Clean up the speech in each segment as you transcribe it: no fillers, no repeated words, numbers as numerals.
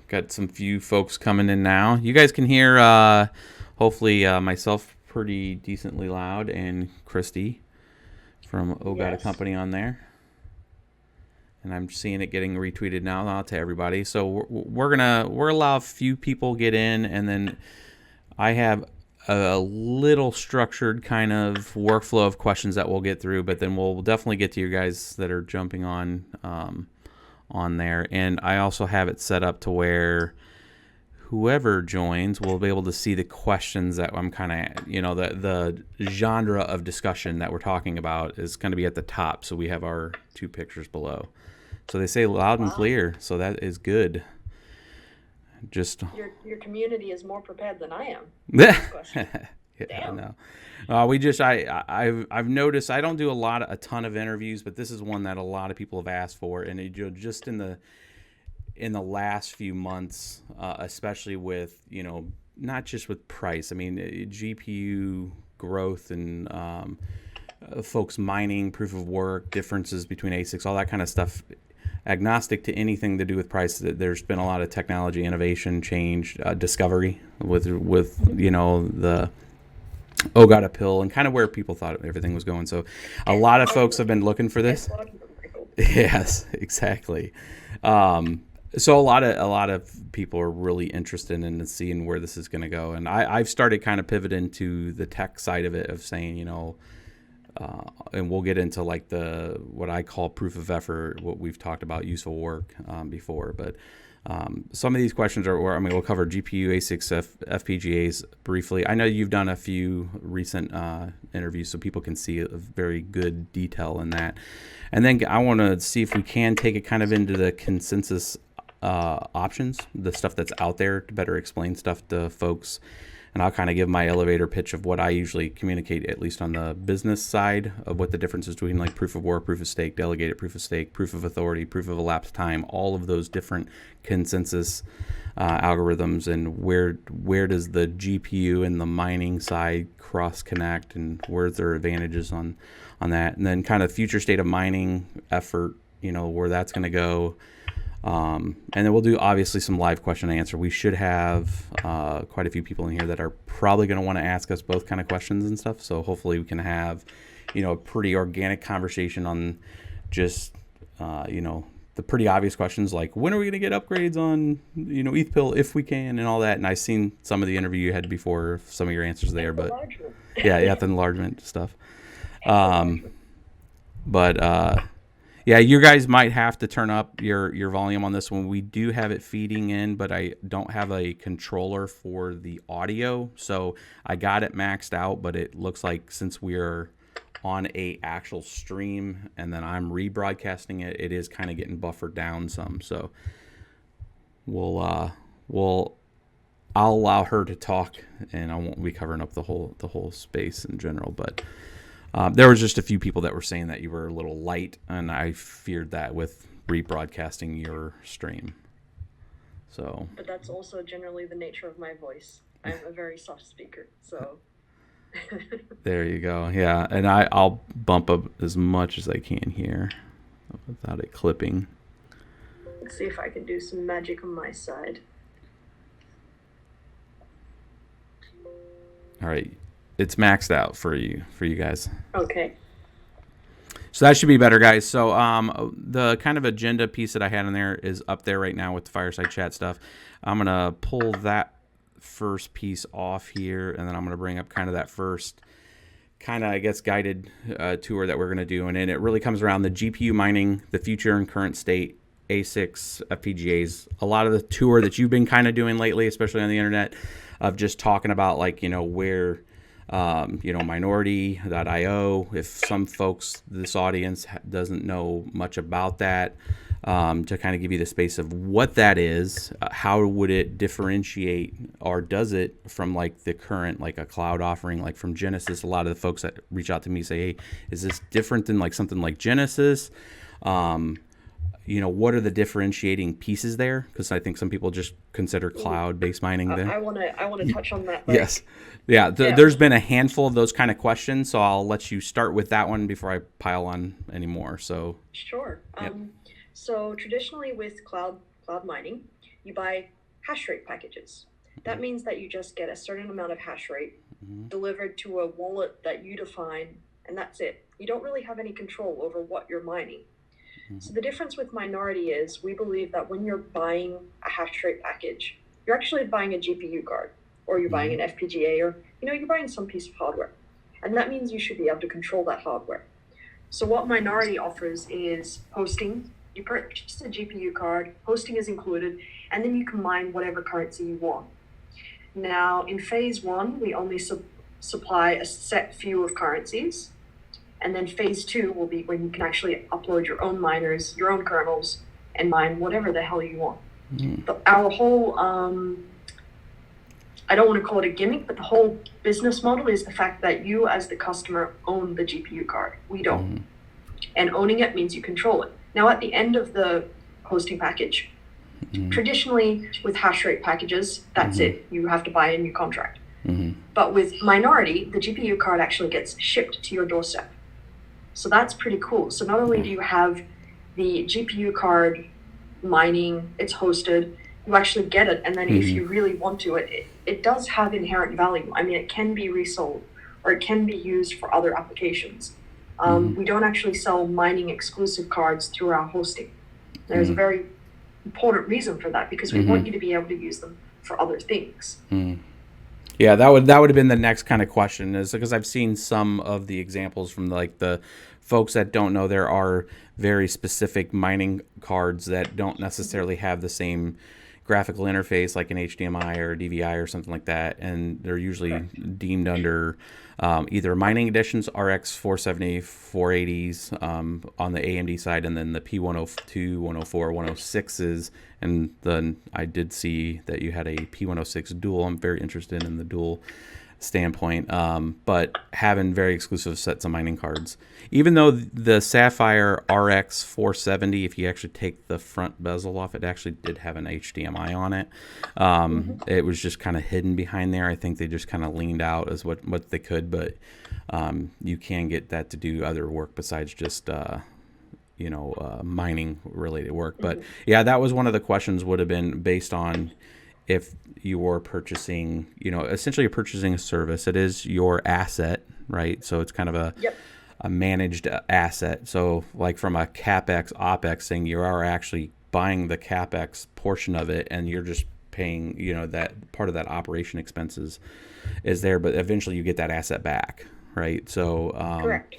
Got some few folks coming in now. You guys can hear, hopefully, myself pretty decently loud, and Kristy from OhGodAGirl Company on there. And I'm seeing it getting retweeted now to everybody. So we're allow a few people get in, and then I have a little structured kind of workflow of questions that we'll get through, but then we'll definitely get to you guys that are jumping on there. And I also have it set up to where whoever joins will be able to see the questions that I'm kind of, the genre of discussion that we're talking about is going to be at the top. So we have our two pictures below. So they say loud and clear, so that is good. Just your community is more prepared than I am. I know. I've noticed I don't do a ton of interviews, but this is one that a lot of people have asked for, and just in the last few months, especially with not just with price. I mean, GPU growth and folks mining, proof of work, differences between ASICs, all that kind of stuff. Agnostic to anything to do with price, there's been a lot of technology, innovation, change, discovery with the OhGodAGirl pill and kind of where people thought everything was going. So a lot of folks have been looking for this. Yes, exactly. So a lot of people are really interested in seeing where this is going to go. And I've started kind of pivoting to the tech side of it, of saying, and we'll get into like what I call proof of effort, what we've talked about useful work before. But some of these questions we'll cover GPU, ASICs, FPGAs briefly. I know you've done a few recent interviews, so people can see a very good detail in that. And then I want to see if we can take it kind of into the consensus options, the stuff that's out there, to better explain stuff to folks. And I'll kind of give my elevator pitch of what I usually communicate, at least on the business side, of what the difference is between like proof of work, proof of stake, delegated proof of stake, proof of authority, proof of elapsed time, all of those different consensus algorithms, and where does the GPU and the mining side cross connect, and where's their advantages on that, and then kind of future state of mining effort, where that's going to go. And then we'll do obviously some live question and answer. We should have quite a few people in here that are probably going to want to ask us both kind of questions and stuff. So hopefully we can have, a pretty organic conversation on just, the pretty obvious questions like when are we going to get upgrades on, ETH pill if we can, and all that. And I've seen some of the interview you had before, some of your answers there, but the enlargement stuff. Yeah, you guys might have to turn up your volume on this one. We do have it feeding in, but I don't have a controller for the audio. So I got it maxed out, but it looks like since we're on a actual stream and then I'm rebroadcasting it, it is kind of getting buffered down some. So I'll allow her to talk, and I won't be covering up the whole space in general, but there was just a few people that were saying that you were a little light, and I feared that with rebroadcasting your stream. But that's also generally the nature of my voice. I'm a very soft speaker, so. There you go. Yeah, and I'll bump up as much as I can here without it clipping. Let's see if I can do some magic on my side. All right. It's maxed out for you guys. Okay. So that should be better, guys. So the kind of agenda piece that I had in there is up there right now with the fireside chat stuff. I'm going to pull that first piece off here, and then I'm going to bring up kind of that first kind of, I guess, guided tour that we're going to do. And then it really comes around the GPU mining, the future and current state, ASICs, FPGAs, a lot of the tour that you've been kind of doing lately, especially on the internet, of just talking about like, where... minority.io, if some folks, this audience doesn't know much about that, to kind of give you the space of what that is, how would it differentiate, or does it, from like the current, like a cloud offering, like from Genesis. A lot of the folks that reach out to me say, hey, is this different than like something like Genesis? What are the differentiating pieces there? Because I think some people just consider cloud-based mining there. I want to touch on that. Yes. Yeah, there's been a handful of those kind of questions, so I'll let you start with that one before I pile on any more. So sure. Yep. So traditionally with cloud mining, you buy hash rate packages. That means that you just get a certain amount of hash rate delivered to a wallet that you define, and that's it. You don't really have any control over what you're mining. So the difference with Minority is we believe that when you're buying a hash rate package, you're actually buying a GPU card, or you're buying an FPGA, or you're buying some piece of hardware. And that means you should be able to control that hardware. So what Minority offers is hosting. You purchase a GPU card, hosting is included, and then you can mine whatever currency you want. Now, in phase 1, we only supply a set few of currencies. And then phase 2 will be when you can actually upload your own miners, your own kernels, and mine whatever the hell you want. Our whole, I don't want to call it a gimmick, but the whole business model is the fact that you as the customer own the GPU card. We don't. And owning it means you control it. Now, at the end of the hosting package, traditionally with hash rate packages, that's it. You have to buy a new contract. But with Minority, the GPU card actually gets shipped to your doorstep. So that's pretty cool. So not only do you have the GPU card mining, it's hosted, you actually get it. And then if you really want to, it does have inherent value. I mean, it can be resold or it can be used for other applications. We don't actually sell mining exclusive cards through our hosting. There's a very important reason for that, because we want you to be able to use them for other things. Yeah, that would have been the next kind of question, is because I've seen some of the examples from like the folks that don't know, there are very specific mining cards that don't necessarily have the same graphical interface like an HDMI or DVI or something like that, and they're usually deemed under either mining editions, RX 470, 480s on the AMD side, and then the P102, 104, 106s. And then I did see that you had a P106 dual. I'm very interested in the dual standpoint, but having very exclusive sets of mining cards. Even though the Sapphire RX 470, if you actually take the front bezel off, it actually did have an HDMI on it. It was just kind of hidden behind there. I think they just kind of leaned out as what they could, but you can get that to do other work besides just mining related work. But yeah, that was one of the questions, would have been based on if you were purchasing, essentially you're purchasing a service. It is your asset, right? So it's kind of a managed asset. So like from a CapEx, OpEx thing, you are actually buying the CapEx portion of it, and you're just paying, that part of that operation expenses is there, but eventually you get that asset back, right? So, Correct.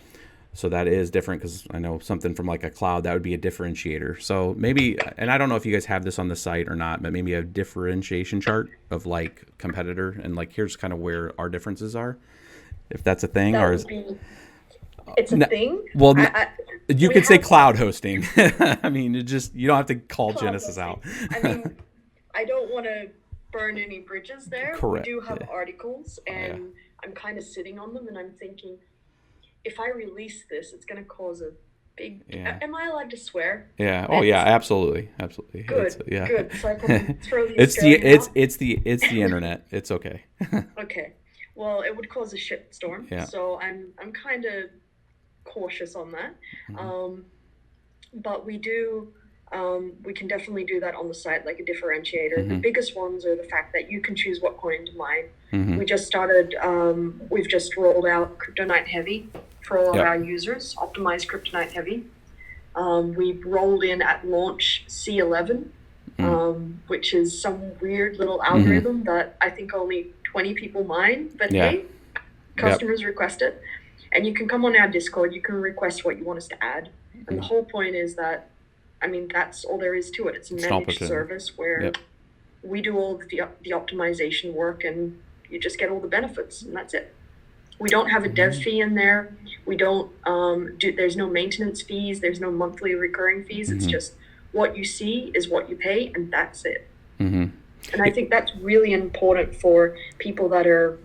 So that is different, because I know something from like a cloud, that would be a differentiator. So maybe, and I don't know if you guys have this on the site or not, but maybe a differentiation chart of like competitor, and like here's kind of where our differences are, if that's a thing. That or would is be, it's a thing. Well, you we could say have- cloud hosting. I mean, you don't have to call Cloud Genesis hosting. out. I mean, I don't want to burn any bridges there. Correct, We do have yeah. articles, and I'm kind of sitting on them, and I'm thinking, if I release this, it's going to cause a big... Am I allowed to swear? Yeah. Oh, yeah. Absolutely. Absolutely. Good. Yeah. Good. So I can throw these it's the internet. It's okay. Okay. Well, it would cause a shitstorm. Yeah. So I'm kind of cautious on that. But we can definitely do that on the site, like a differentiator. The biggest ones are the fact that you can choose what coin to mine. We just started, we've just rolled out Kryptonite Heavy for all of our users, optimized Kryptonite Heavy. We rolled in at launch C11, which is some weird little algorithm that I think only 20 people mine, but hey, customers request it. And you can come on our Discord, you can request what you want us to add. And the whole point is that, I mean, that's all there is to it. It's a managed service where we do all the optimization work, and you just get all the benefits, and that's it. We don't have a dev fee in there. We don't there's no maintenance fees. There's no monthly recurring fees. It's just what you see is what you pay, and that's it. And I think that's really important for people that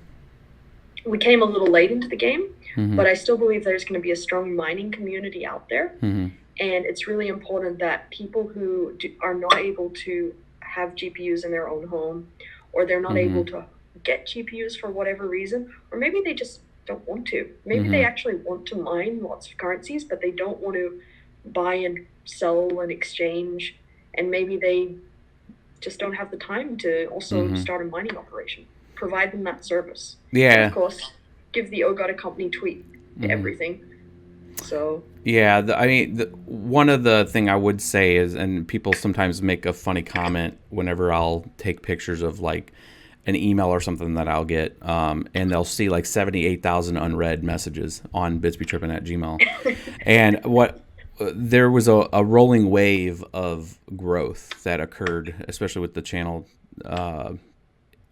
we came a little late into the game, but I still believe there's going to be a strong mining community out there. And it's really important that people who are not able to have GPUs in their own home, or they're not able to get GPUs for whatever reason, or maybe they just don't want to. Maybe they actually want to mine lots of currencies, but they don't want to buy and sell and exchange, and maybe they just don't have the time to also start a mining operation. Provide them that service. Yeah. And of course, give the OhGodAGirl company tweet to everything. So. Yeah, one of the thing I would say is, and people sometimes make a funny comment whenever I'll take pictures of like an email or something that I'll get, and they'll see like 78,000 unread messages on bitsbetrippin@gmail. And there was a rolling wave of growth that occurred, especially with the channel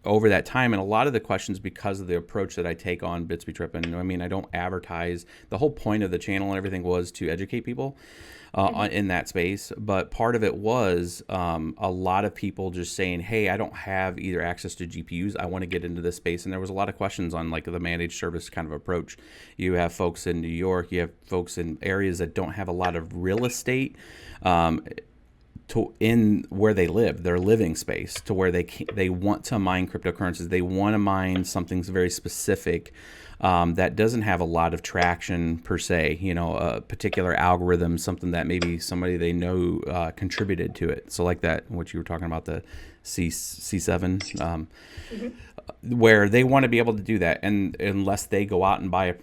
over that time. And a lot of the questions, because of the approach that I take on Bits Be Trippin', I mean, I don't advertise. The whole point of the channel and everything was to educate people in that space. But part of it was a lot of people just saying, hey, I don't have either access to GPUs. I want to get into this space. And there was a lot of questions on like the managed service kind of approach. You have folks in New York, you have folks in areas that don't have a lot of real estate in where they live, their living space, to where they want to mine cryptocurrencies. They want to mine something very specific that doesn't have a lot of traction per se, you know, a particular algorithm, something that maybe somebody they know contributed to it. So like that, what you were talking about, the C7, where they want to be able to do that, and unless they go out and buy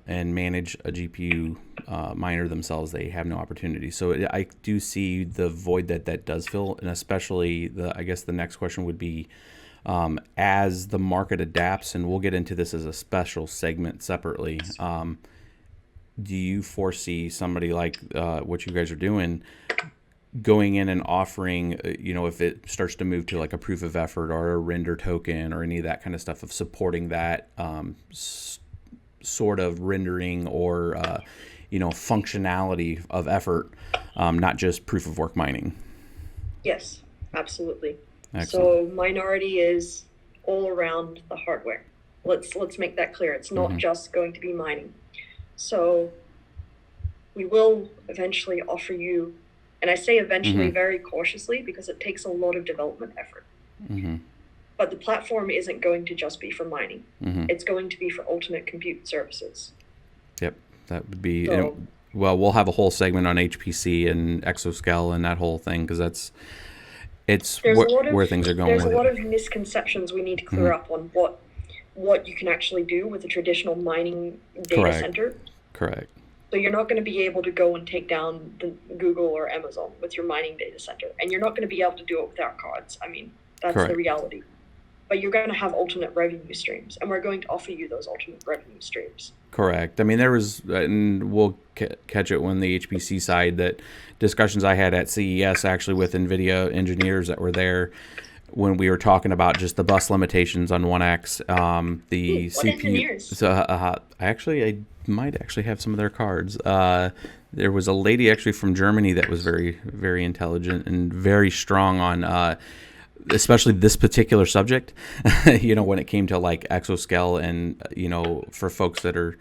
and manage a GPU miner themselves, they have no opportunity. So I do see the void that does fill, and especially I guess the next question would be, as the market adapts, and we'll get into this as a special segment separately, do you foresee somebody like what you guys are doing going in and offering, you know, if it starts to move to like a proof of effort or a render token or any of that kind of stuff, of supporting that sort of rendering or you know, functionality of effort, not just proof of work mining? Yes, absolutely. Excellent. So minority is all around the hardware. Let's make that clear. It's not just going to be mining. So we will eventually offer you, and I say eventually very cautiously because it takes a lot of development effort. But the platform isn't going to just be for mining. It's going to be for alternate compute services. Yep, that would be, so, well, we'll have a whole segment on HPC and exascale and that whole thing, because it's where things are going. There's a lot of misconceptions we need to clear up on what you can actually do with a traditional mining data center. Correct. So you're not going to be able to go and take down the Google or Amazon with your mining data center, and you're not going to be able to do it without cards. I mean, that's the reality. But you're going to have alternate revenue streams, and we're going to offer you those alternate revenue streams. Correct. I mean, there was, and we'll catch it when the HPC side, that discussions I had at CES actually with NVIDIA engineers that were there when we were talking about just the bus limitations on 1X, the CPU. Engineers? So I might actually have some of their cards. There was a lady actually from Germany that was very, very intelligent and very strong on especially this particular subject, you know, when it came to like exascale, and, you know, for folks that are,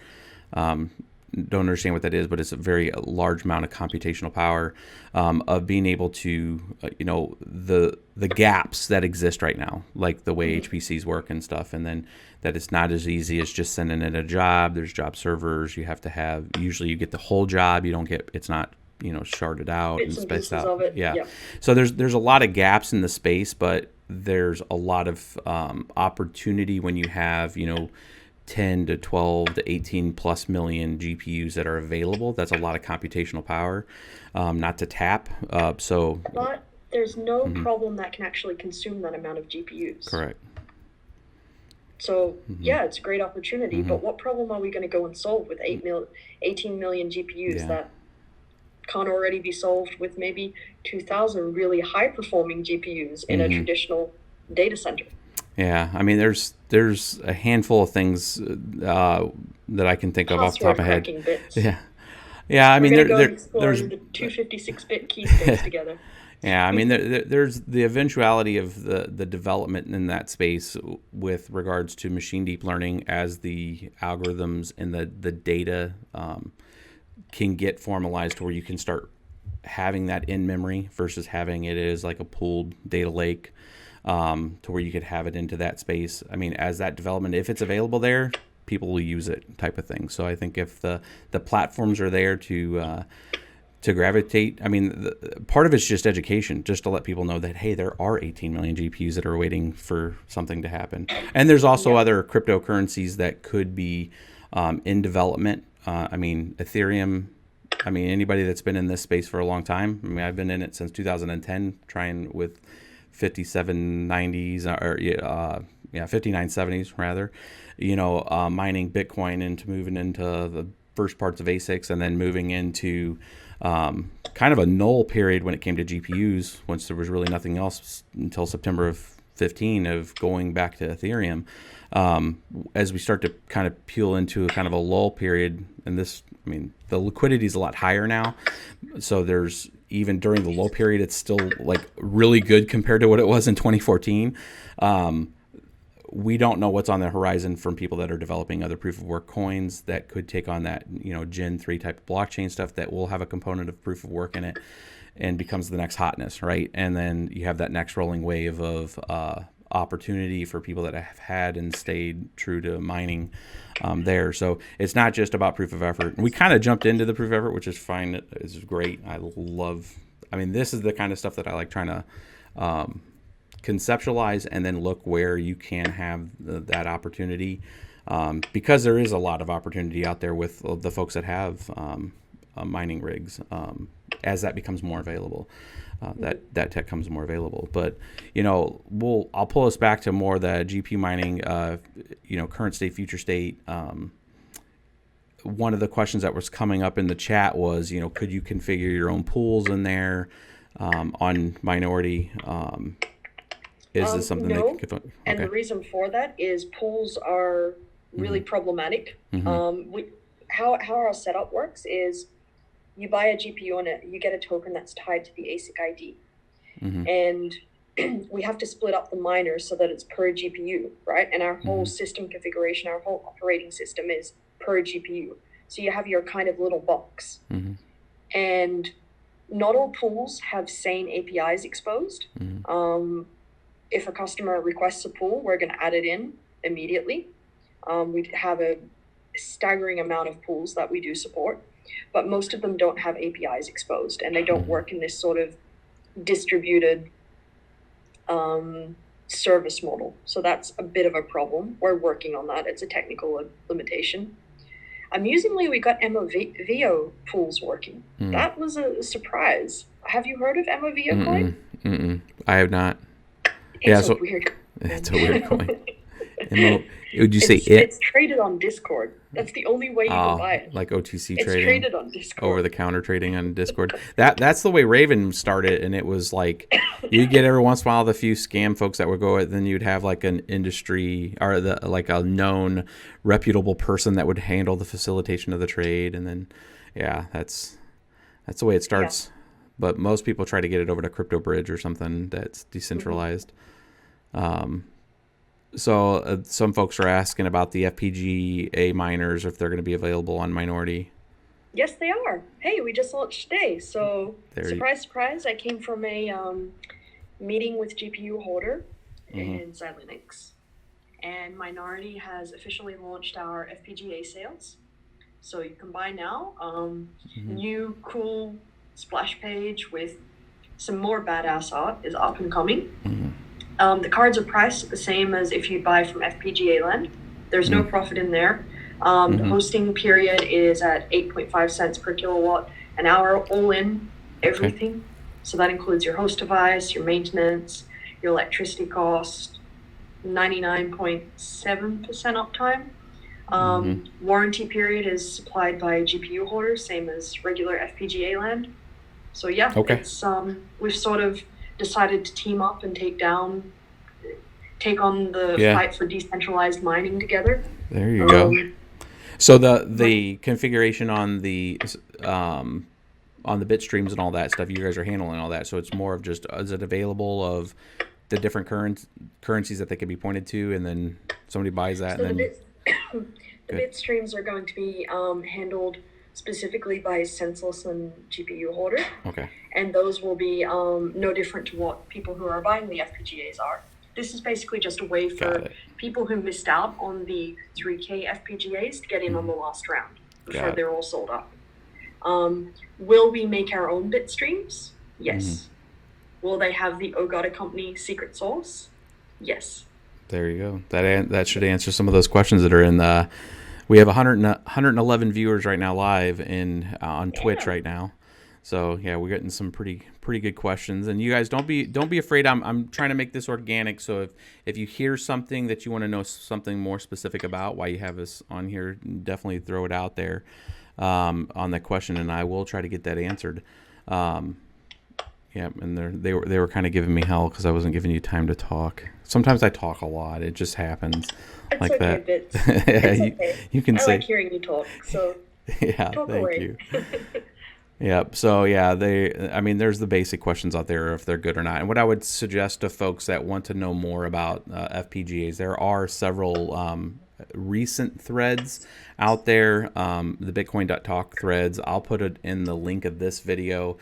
don't understand what that is, but it's a very large amount of computational power, of being able to, you know, the gaps that exist right now, like the way HPCs work and stuff. And then that it's not as easy as just sending in a job. There's job servers. You have to have, usually you get the whole job. You don't get, it's not, you know, sharded out and spaced out. Of it. Yeah. So there's a lot of gaps in the space, but there's a lot of opportunity when you have, you know, 10 to 12 to 18 plus million GPUs that are available. That's a lot of computational power, not to tap. But there's no problem that can actually consume that amount of GPUs. Correct. So yeah, it's a great opportunity. But what problem are we going to go and solve with 18 million GPUs that can't already be solved with maybe 2,000 really high performing GPUs in a traditional data center? Yeah, I mean, there's a handful of things that I can think of off the top of my head. Bits. Yeah. I mean, there's the 256-bit key space together. Yeah, I mean, there's the eventuality of the development in that space with regards to machine deep learning, as the algorithms and the data can get formalized to where you can start having that in memory versus having it as like a pooled data lake, to where you could have it into that space. I mean, as that development, if it's available there, people will use it, type of thing. So I think if the platforms are there to to gravitate. I mean, part of it's just education, just to let people know that, hey, there are 18 million GPUs that are waiting for something to happen. And there's also other cryptocurrencies that could be in development. I mean, Ethereum, I mean, anybody that's been in this space for a long time. I mean, I've been in it since 2010, trying with 5790s or 5970s rather, mining Bitcoin into moving into the first parts of ASICs and then moving into kind of a null period when it came to GPUs, once there was really nothing else until September of 15 of going back to Ethereum. As we start to kind of peel into a kind of a lull period, and this, I mean, the liquidity is a lot higher now. So there's, even during the low period, it's still like really good compared to what it was in 2014. We don't know what's on the horizon from people that are developing other proof of work coins that could take on that, Gen 3 type of blockchain stuff that will have a component of proof of work in it and becomes the next hotness, right? And then you have that next rolling wave of opportunity for people that have had and stayed true to mining there. So it's not just about proof of effort. We kind of jumped into the proof of effort, which is fine. It's great. I mean, this is the kind of stuff that I like trying to conceptualize and then look where you can have that opportunity, because there is a lot of opportunity out there with the folks that have mining rigs as that becomes more available. That tech comes more available. But I'll pull us back to more the GPU mining, current state, future state. One of the questions that was coming up in the chat was, could you configure your own pools in there on Minority? Is this something no. that okay. And the reason for that is pools are really problematic. How our setup works is, you buy a GPU on it, you get a token that's tied to the ASIC ID. And we have to split up the miners so that it's per GPU, right? And our whole system configuration, our whole operating system is per GPU. So you have your kind of little box. And not all pools have sane APIs exposed. If a customer requests a pool, we're going to add it in immediately. We have a staggering amount of pools that we do support, but most of them don't have APIs exposed, and they don't work in this sort of distributed service model. So that's a bit of a problem. We're working on that. It's a technical limitation. Amusingly, we got MOVO pools working. That was a surprise. Have you heard of MOVO coin? I have not. It's a weird. It's a weird coin. Would you say it's traded on Discord? That's the only way you can buy it. Like OTC it's trading. Traded on Discord. Over the counter trading on Discord. That's the way Raven started, and it was like you get every once in a while the few scam folks that would go, then you'd have like an industry or like a known reputable person that would handle the facilitation of the trade, and then that's the way it starts. But most people try to get it over to Crypto Bridge or something that's decentralized. So some folks are asking about the FPGA miners, if they're going to be available on Minority. Yes, they are. Hey, we just launched today. So surprise, I came from a meeting with GPU Holder inside Linux. And Minority has officially launched our FPGA sales. So you can buy now. New cool splash page with some more badass art is up and coming. The cards are priced the same as if you buy from FPGA Land. There's no profit in there. The hosting period is at 8.5 cents per kilowatt an hour, all in everything. So that includes your host device, your maintenance, your electricity cost, 99.7% uptime. Warranty period is supplied by GPU holders, same as regular FPGA Land. So it's we've sort of decided to team up and take on the fight for decentralized mining together. There you go. So the configuration on the bit streams and all that stuff, you guys are handling all that. So it's more of just, is it available of the different currencies that they could be pointed to, and then somebody buys that? So and then the bit streams are going to be handled specifically by Senseless and GPU Holder. And those will be no different to what people who are buying the FPGAs are. This is basically just a way for people who missed out on the 3K FPGAs to get in on the last round before they're all sold up. Will we make our own bit streams? Yes. Will they have the OhGodAGirl company secret sauce? Yes. There you go. That should answer some of those questions that are in the. We have 111 viewers right now live on Twitch right now. So yeah, we're getting some pretty good questions. And you guys don't be afraid. I'm trying to make this organic. So if you hear something that you want to know something more specific about why you have us on here, definitely throw it out there on the question, and I will try to get that answered. Yeah, and they were kind of giving me hell because I wasn't giving you time to talk. Sometimes I talk a lot. It just happens it's like okay, that. Bits. Yeah, it's okay. you can I say. like hearing you talk. So yeah, talk thank away. you. Yeah. So yeah, there's the basic questions out there if they're good or not. And what I would suggest to folks that want to know more about FPGAs, there are several recent threads out there. The Bitcoin.talk threads. I'll put it in the link of this video.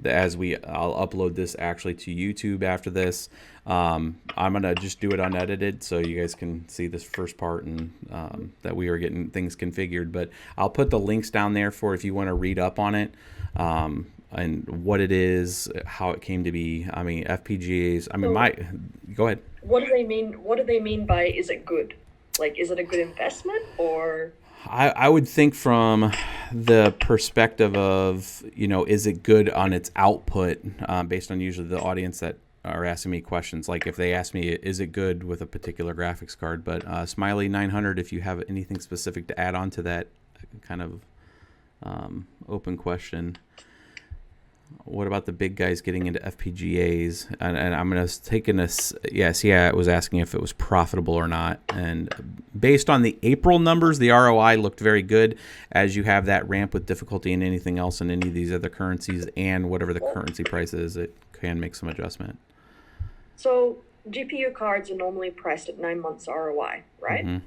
I'll upload this actually to YouTube after this. I'm gonna just do it unedited so you guys can see this first part and that we are getting things configured. But I'll put the links down there for if you want to read up on it and what it is, how it came to be. I mean, FPGAs. I mean, go ahead. What do they mean? What do they mean by is it good? Like, is it a good investment or? I would think from the perspective of, is it good on its output based on usually the audience that are asking me questions. Like if they ask me, is it good with a particular graphics card? But Smiley 900, if you have anything specific to add on to that kind of open question. What about the big guys getting into FPGAs? And I'm going to take in this. Yes, yeah, it was asking if it was profitable or not. And based on the April numbers, the ROI looked very good as you have that ramp with difficulty in anything else in any of these other currencies and whatever the currency price is, it can make some adjustment. So GPU cards are normally priced at 9 months ROI, right?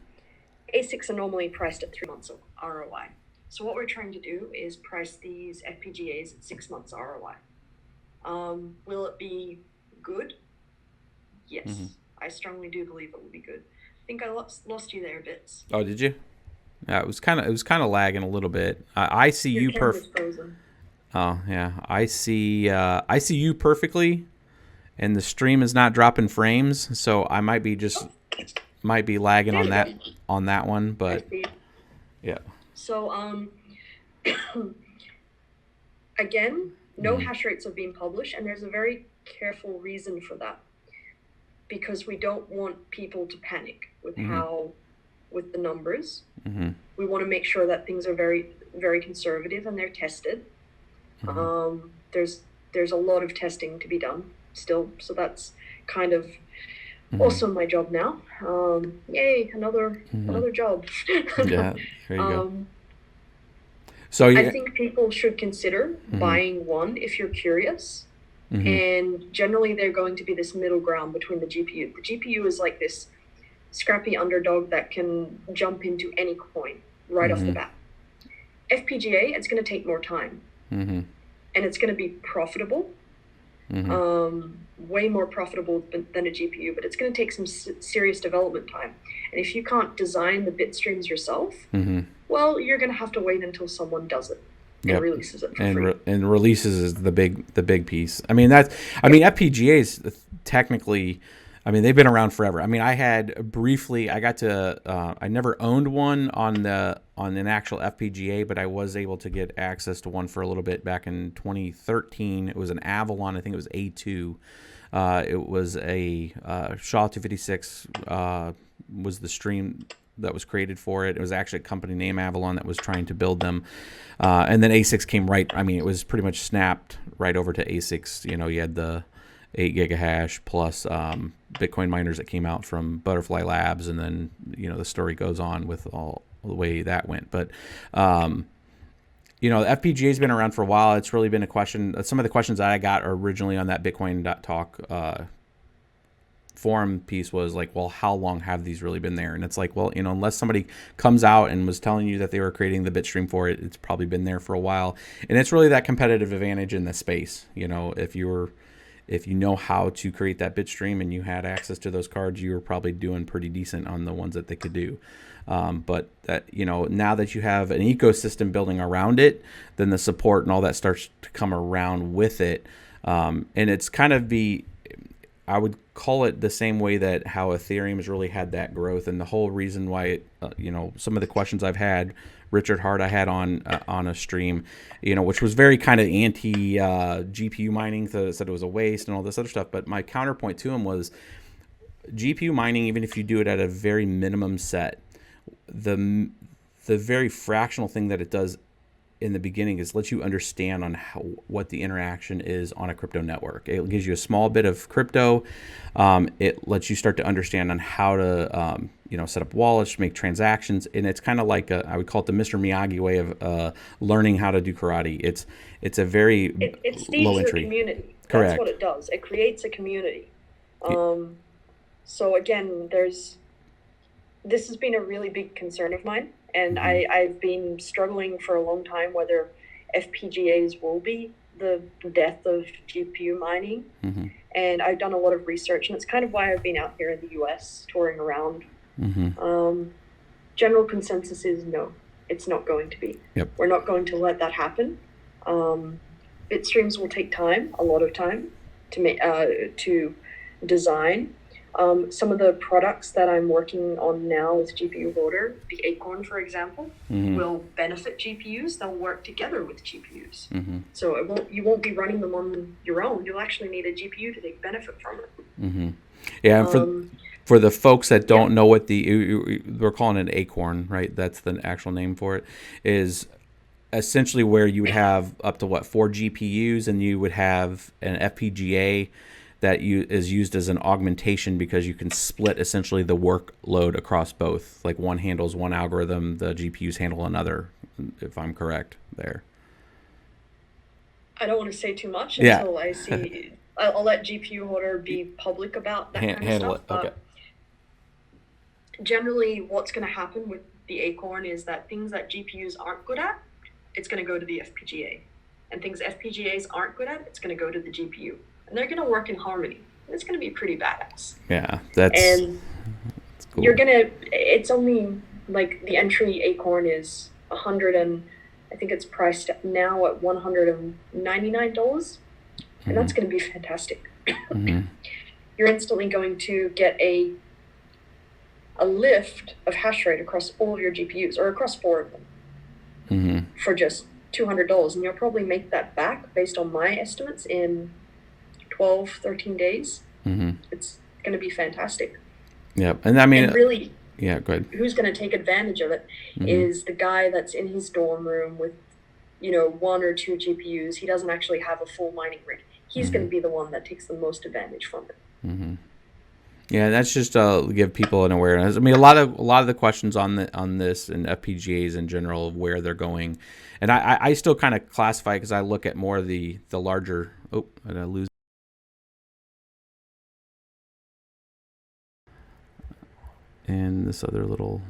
ASICs are normally priced at 3 months of ROI. So what we're trying to do is price these FPGAs at 6 months ROI. Will it be good? Yes, I strongly do believe it will be good. I think I lost you there, Bits. Oh, did you? Yeah, it was kind of lagging a little bit. I see you perfectly. Oh yeah, I see you perfectly, and the stream is not dropping frames, so I might be lagging on that one, but yeah. So, again, no hash rates have been published, and there's a very careful reason for that. Because we don't want people to panic with with the numbers. We want to make sure that things are very, very conservative and they're tested. There's a lot of testing to be done still, so that's kind of also my job now. Yay, another job. Yeah, there you go. So I think people should consider buying one if you're curious. And generally they're going to be this middle ground between the GPU. The GPU is like this scrappy underdog that can jump into any coin right off the bat. FPGA, it's going to take more time. And it's going to be profitable. Way more profitable than a GPU, but it's going to take some serious development time. And if you can't design the bit streams yourself, well, you're going to have to wait until someone does it and releases it for free. And releases is the big piece. I mean, FPGAs technically, I mean, they've been around forever. I mean, I never owned one on an actual FPGA, but I was able to get access to one for a little bit back in 2013. It was an Avalon, I think it was A2. It was a SHA-256 was the stream that was created for it. It was actually a company named Avalon that was trying to build them. And then ASICs came right, I mean, it was pretty much snapped right over to ASICs. You had the 8 gigahash plus Bitcoin miners that came out from Butterfly Labs, and then, the story goes on with all the way that went. But, FPGA has been around for a while. It's really been a question. Some of the questions that I got originally on that Bitcoin.talk forum piece was like, well, how long have these really been there? And it's like, well, unless somebody comes out and was telling you that they were creating the bitstream for it, it's probably been there for a while. And it's really that competitive advantage in the space. If if you know how to create that bit stream and you had access to those cards, you were probably doing pretty decent on the ones that they could do. But that, now that you have an ecosystem building around it, then the support and all that starts to come around with it. And it's kind of I would call it the same way that how Ethereum has really had that growth, and the whole reason why it, some of the questions I've had, Richard Hart I had on a stream, which was very kind of anti GPU mining, so said it was a waste and all this other stuff. But my counterpoint to him was GPU mining, even if you do it at a very minimum set, the very fractional thing that it does in the beginning is lets you understand on what the interaction is on a crypto network. It gives you a small bit of crypto. It lets you start to understand on how to set up wallets, make transactions, and it's kind of like I would call it the Mr. Miyagi way of learning how to do karate. It's a very it low steeps entry. your community. Correct. That's what it does. It creates a community. So again, this has been a really big concern of mine. And I've been struggling for a long time whether FPGAs will be the death of GPU mining. And I've done a lot of research, and it's kind of why I've been out here in the US touring around. General consensus is no, it's not going to be. Yep. We're not going to let that happen. Bit streams will take time, a lot of time, to design. Some of the products that I'm working on now with GPU Hoarder, the Acorn, for example, will benefit GPUs. They'll work together with GPUs. So you won't be running them on your own. You'll actually need a GPU to take benefit from it. Yeah, and for the folks that don't know what we're calling it an Acorn, right? That's the actual name for it, is essentially where you would have up to 4 GPUs, and you would have an FPGA that is used as an augmentation because you can split essentially the workload across both. Like one handles one algorithm, the GPUs handle another, if I'm correct there. I don't want to say too much until I see. I'll let GPU Hoarder be public about that kind of stuff. Okay. Generally, what's going to happen with the Acorn is that things that GPUs aren't good at, it's going to go to the FPGA. And things FPGAs aren't good at, it's going to go to the GPU. And they're going to work in harmony. It's going to be pretty badass. Yeah, that's cool. It's only like the entry Acorn is I think it's priced now at $199. And that's going to be fantastic. You're instantly going to get a lift of hash rate across all of your GPUs, or across 4 of them, for just $200. And you'll probably make that back, based on my estimates, in 12, 13 days. It's going to be fantastic. Yep. And I mean, and really, yeah, go ahead. Who's going to take advantage of it is the guy that's in his dorm room with, 1 or 2 GPUs. He doesn't actually have a full mining rig. He's going to be the one that takes the most advantage from it. Yeah, that's just to give people an awareness. I mean, a lot of the questions on this and FPGAs in general of where they're going, and I still kind of classify, because I look at more of the larger. Oh, did I lose? And this other little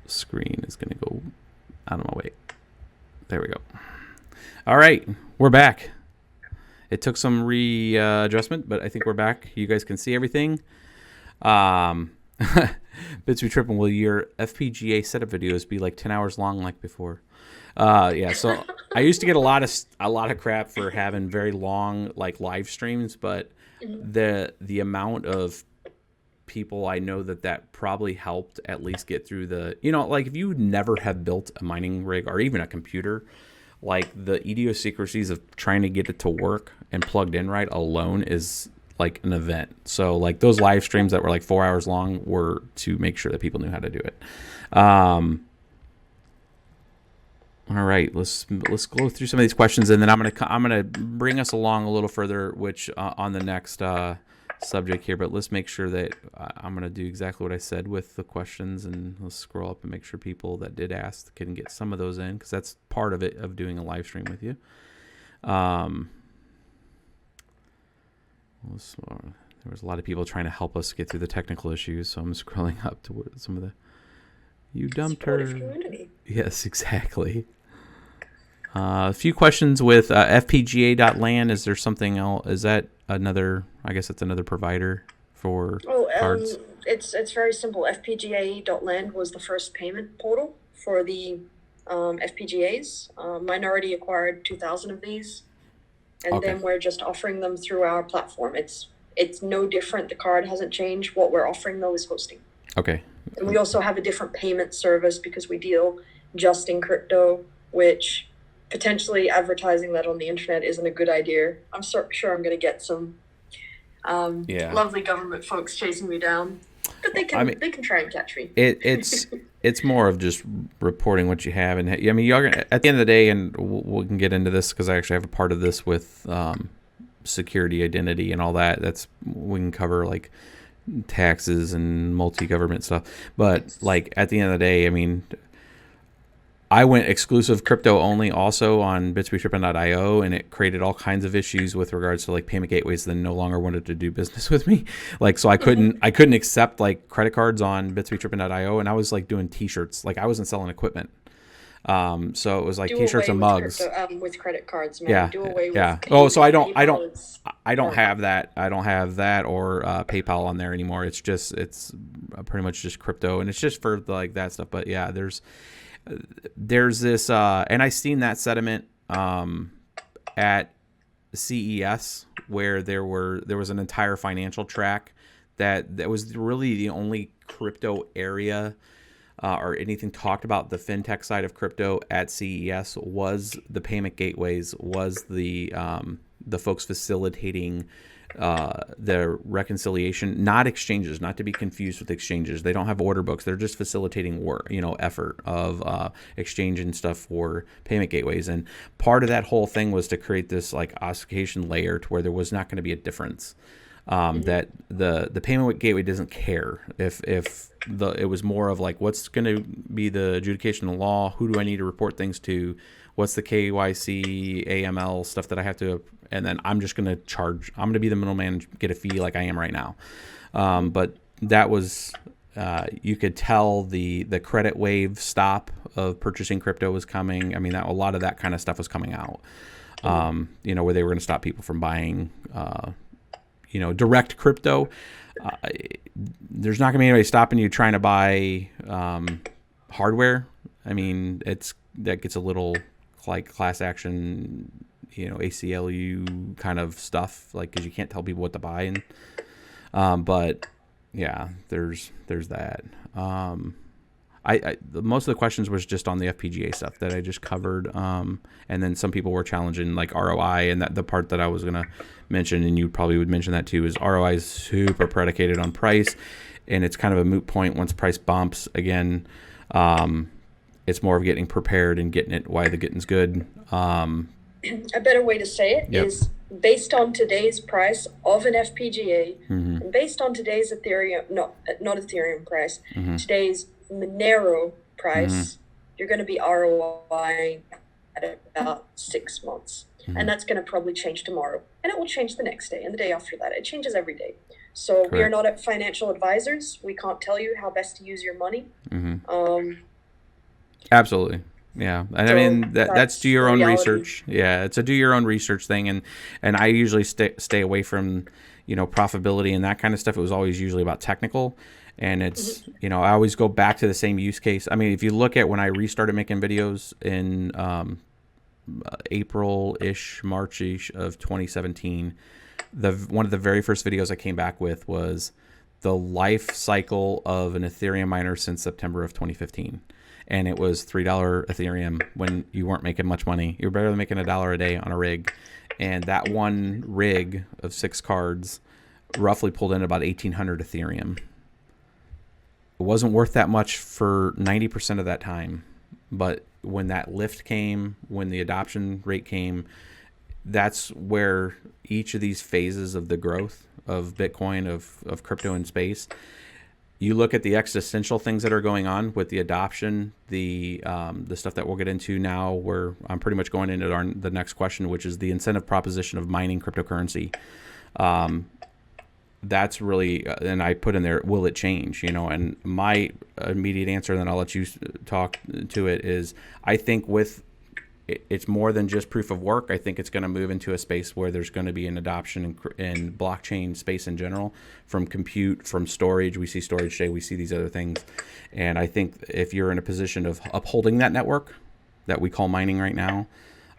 screen is going to go out of my way. There we go. All right, we're back. It took some readjustment, but I think we're back. You guys can see everything. Bits be tripping. Will your FPGA setup videos be like 10 hours long like before? Yeah. So I used to get a lot of crap for having very long live streams, but the amount of people I know that probably helped at least get through the, if you never have built a mining rig or even a computer, the idiosyncrasies of trying to get it to work and plugged in right alone is like an event. So those live streams that were 4 hours long were to make sure that people knew how to do it. All right, let's go through some of these questions, and then I'm gonna bring us along a little further, which on the next subject here. But let's make sure that I'm gonna do exactly what I said with the questions, and let's scroll up and make sure people that did ask can get some of those in, because that's part of it, of doing a live stream with you. There was a lot of people trying to help us get through the technical issues, so I'm scrolling up to some of the. You dumped her. Community. Yes, exactly. A few questions with FPGA.land. Is there something else? Is that another? I guess that's another provider for cards. It's very simple. FPGA.land was the first payment portal for the FPGAs. Minority acquired 2,000 of these, and then we're just offering them through our platform. It's no different. The card hasn't changed. What we're offering though is hosting. Okay. And we also have a different payment service because we deal just in crypto, which potentially advertising that on the internet isn't a good idea. I'm sure I'm going to get some lovely government folks chasing me down, but they can try and catch me. It's more of just reporting what you have, and I mean, you're at the end of the day, and we can get into this because I actually have a part of this with security, identity, and all that. We can cover like taxes and multi-government stuff, but like at the end of the day, I mean, I went exclusive crypto only also on bitswetrippin.io, and it created all kinds of issues with regards to like payment gateways that no longer wanted to do business with me. Like, so I couldn't accept like credit cards on bitswetrippin.io, and I was like doing t-shirts. Like I wasn't selling equipment. So it was like t-shirts and mugs. With credit cards, man. So I don't have that. I don't have that or PayPal on there anymore. It's pretty much just crypto, and it's just for like that stuff. But yeah, there's this, and I seen that sentiment at CES where there was an entire financial track that was really the only crypto area or anything talked about the fintech side of crypto at CES was the payment gateways, was the folks facilitating the reconciliation, not exchanges, not to be confused with exchanges. They don't have order books. They're just facilitating effort of exchanging stuff for payment gateways. And part of that whole thing was to create this like ossification layer to where there was not going to be a difference. That the payment gateway doesn't care if it was more of like, what's going to be the adjudication of law? Who do I need to report things to? What's the KYC, AML stuff that I have to, and then I'm just going to charge. I'm going to be the middleman and get a fee like I am right now. But that was, you could tell the credit wave stop of purchasing crypto was coming. I mean, a lot of that kind of stuff was coming out, where they were going to stop people from buying, direct crypto. There's not going to be anybody stopping you trying to buy hardware. I mean, that gets a little like class action, ACLU kind of stuff, like because you can't tell people what to buy. And but yeah, there's that. Most of the questions was just on the FPGA stuff that I just covered, and then some people were challenging like ROI, and that the part that I was gonna mention, and you probably would mention that too, is ROI is super predicated on price, and it's kind of a moot point once price bumps again. It's more of getting prepared and getting it while the getting's good. A better way to say it is based on today's price of an FPGA, and based on today's Ethereum, not Ethereum price, today's Monero price, you're going to be ROI at about 6 months. And that's going to probably change tomorrow. And it will change the next day and the day after that. It changes every day. So Correct. We are not financial advisors. We can't tell you how best to use your money. Absolutely. Yeah. And so I mean, that's do your own research. Yeah. It's a do your own research thing. And I usually stay away from, profitability and that kind of stuff. It was always usually about technical. And it's, I always go back to the same use case. I mean, if you look at when I restarted making videos in April-ish, March-ish of 2017, one of the very first videos I came back with was the life cycle of an Ethereum miner since September of 2015. And it was $3 Ethereum when you weren't making much money. You were barely making $1 a day on a rig. And that one rig of 6 cards roughly pulled in about 1,800 Ethereum. It wasn't worth that much for 90% of that time. But when that lift came, when the adoption rate came, that's where each of these phases of the growth of Bitcoin, of crypto in space, you look at the existential things that are going on with the adoption, the stuff that we'll get into now, where I'm pretty much going into the next question, which is the incentive proposition of mining cryptocurrency. That's really, and I put in there, will it change? And my immediate answer, and then I'll let you talk to it, is I think with it's more than just proof of work. I think it's going to move into a space where there's going to be an adoption in blockchain space in general, from compute, from storage. We see storage today, we see these other things. And I think if you're in a position of upholding that network that we call mining right now,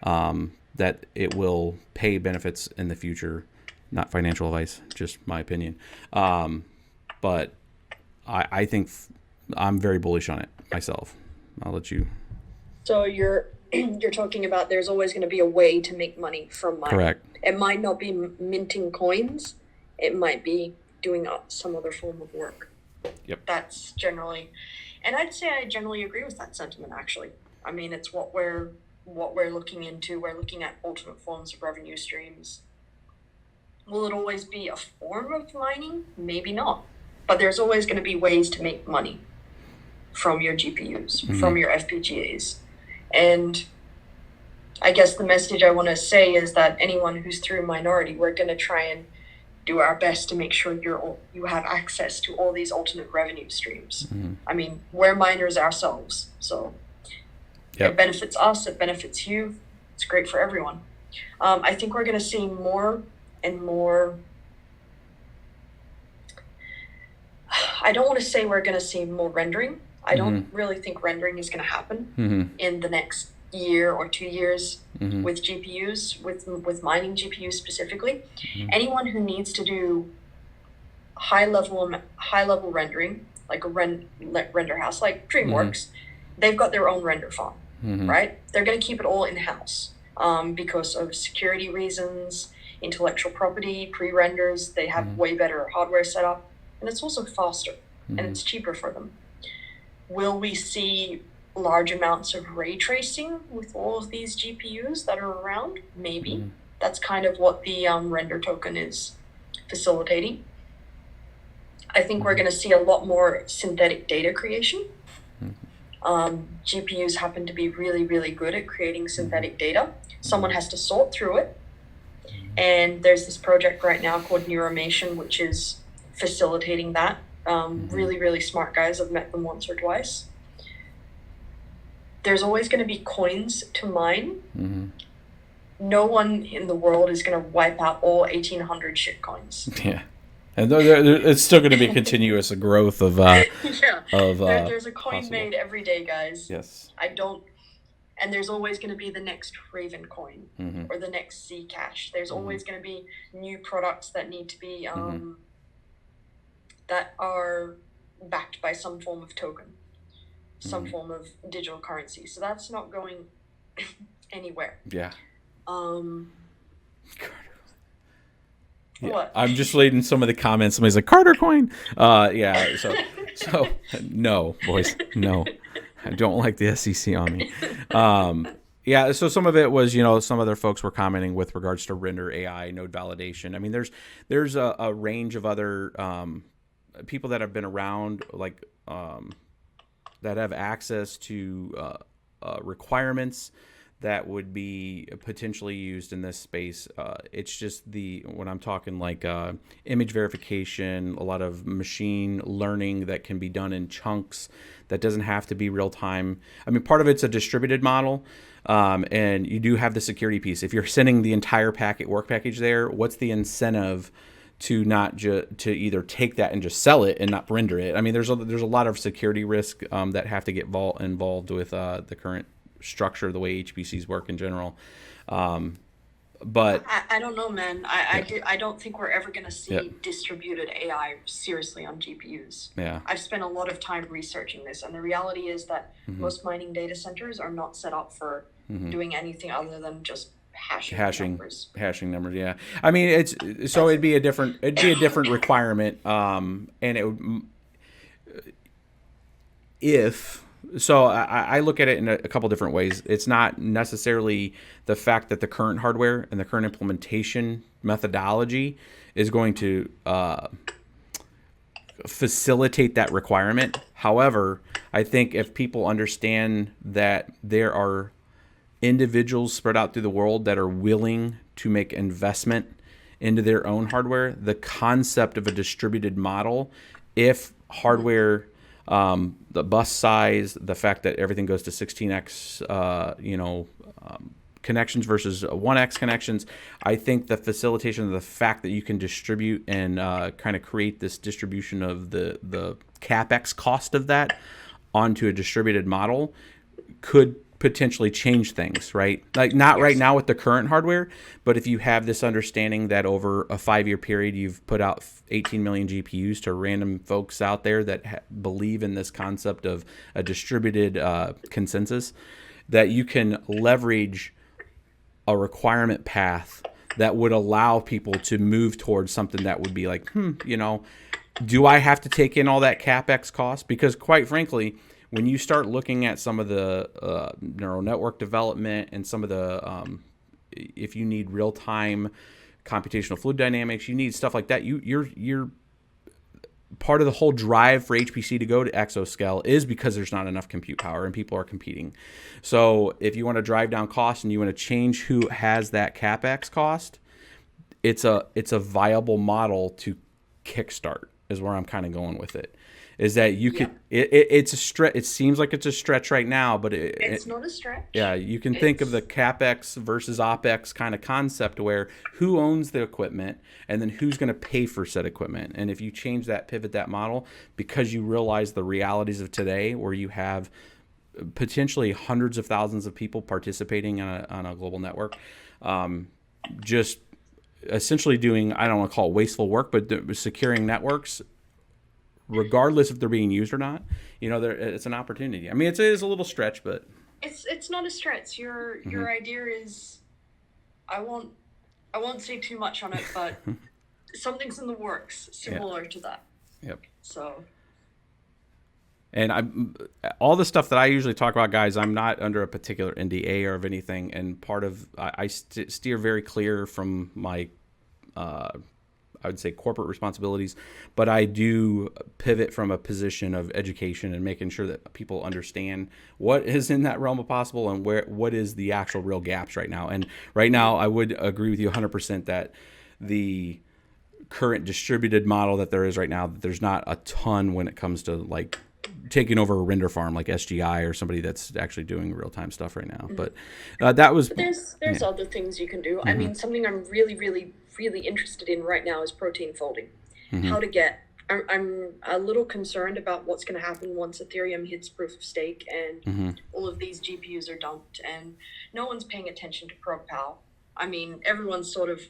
that it will pay benefits in the future. Not financial advice, just my opinion. But I think I'm very bullish on it myself. I'll let you. So you're talking about there's always going to be a way to make money from mining. Correct. It might not be minting coins. It might be doing some other form of work. Yep. That's generally, and I'd say I generally agree with that sentiment, actually. I mean, it's what we're looking into. We're looking at alternate forms of revenue streams. Will it always be a form of mining? Maybe not. But there's always going to be ways to make money from your GPUs, from your FPGAs. And I guess the message I want to say is that anyone who's through Minority, we're going to try and do our best to make sure you have access to all these alternate revenue streams. I mean, we're miners ourselves, so it benefits us, it benefits you, it's great for everyone. I think we're going to see more and more. I don't want to say we're going to see more rendering. I don't really think rendering is going to happen in the next year or 2 years with GPUs, with mining GPUs specifically. Anyone who needs to do high level rendering, like a render house, like DreamWorks, they've got their own render farm, right? They're going to keep it all in-house because of security reasons, intellectual property, pre-renders. They have way better hardware setup, and it's also faster and it's cheaper for them. Will we see large amounts of ray tracing with all of these GPUs that are around? Maybe. That's kind of what the render token is facilitating. I think we're going to see a lot more synthetic data creation. GPUs happen to be really, really good at creating synthetic data. Someone has to sort through it. And there's this project right now called Neuromation, which is facilitating that. Really, really smart guys. I've met them once or twice. There's always going to be coins to mine. No one in the world is going to wipe out all 1,800 shit coins. Yeah. And it's still going to be continuous growth of there's a coin possible. made every day, guys. Yes. And there's always going to be the next Raven coin or the next Zcash. There's always going to be new products that need to be that are backed by some form of token, some form of digital currency. So that's not going anywhere. Yeah. Yeah. What? I'm just reading some of the comments. Somebody's like, Carter coin. Yeah. So no, boys, no. I don't like the SEC on me. Yeah. So some of it was, some other folks were commenting with regards to render AI, node validation. I mean, there's a range of other people that have been around, like that have access to requirements that would be potentially used in this space. It's just when I'm talking like image verification, a lot of machine learning that can be done in chunks that doesn't have to be real time. I mean, part of it's a distributed model, and you do have the security piece. If you're sending the entire work package there, what's the incentive to not to either take that and just sell it and not render it? I mean, there's a lot of security risk that have to get involved with the current structure of the way HPCs work in general. But I don't know, man. I don't think we're ever going to see distributed AI seriously on GPUs. Yeah. I've spent a lot of time researching this, and the reality is that most mining data centers are not set up for doing anything other than just hashing numbers. Hashing numbers, yeah. I mean, it'd be a different requirement, and it would So I look at it in a couple different ways. It's not necessarily the fact that the current hardware and the current implementation methodology is going to facilitate that requirement. However, I think if people understand that there are individuals spread out through the world that are willing to make investment into their own hardware, the concept of a distributed model, if hardware the bus size, the fact that everything goes to 16x, connections versus 1x connections. I think the facilitation of the fact that you can distribute and kind of create this distribution of the CapEx cost of that onto a distributed model could potentially change things, right? Like not right now with the current hardware, but if you have this understanding that over a 5-year period, you've put out 18 million GPUs to random folks out there that believe in this concept of a distributed consensus, that you can leverage a requirement path that would allow people to move towards something that would be like, do I have to take in all that CapEx cost? Because quite frankly, when you start looking at some of the neural network development and some of the, if you need real-time computational fluid dynamics, you need stuff like that. You're part of the whole drive for HPC to go to exascale is because there's not enough compute power and people are competing. So if you want to drive down costs and you want to change who has that CapEx cost, it's a viable model to kickstart is where I'm kind of going with it. Is that you could it's a stretch. It seems like it's a stretch right now, but it's not a stretch. Yeah, you can think of the CapEx versus OpEx kind of concept where who owns the equipment and then who's going to pay for said equipment. And if you change that, pivot that model, because you realize the realities of today where you have potentially hundreds of thousands of people participating on a global network, just essentially doing, I don't want to call it wasteful work, but securing networks, regardless if they're being used or not, it's an opportunity. I mean, it is a little stretch, but it's not a stretch. Your idea is, I won't say too much on it, but something's in the works similar to that. Yep. So. And all the stuff that I usually talk about, guys, I'm not under a particular NDA or of anything, and part of I steer very clear from my I would say corporate responsibilities, but I do pivot from a position of education and making sure that people understand what is in that realm of possible and what is the actual real gaps right now. And right now, I would agree with you 100% that the current distributed model that there is right now, there's not a ton when it comes to like taking over a render farm like SGI or somebody that's actually doing real-time stuff right now. But that was... But there's other things you can do. I mean, something I'm really, really, really interested in right now is protein folding. How to get... I'm a little concerned about what's going to happen once Ethereum hits proof of stake and all of these GPUs are dumped and no one's paying attention to ProPal. I mean, everyone's sort of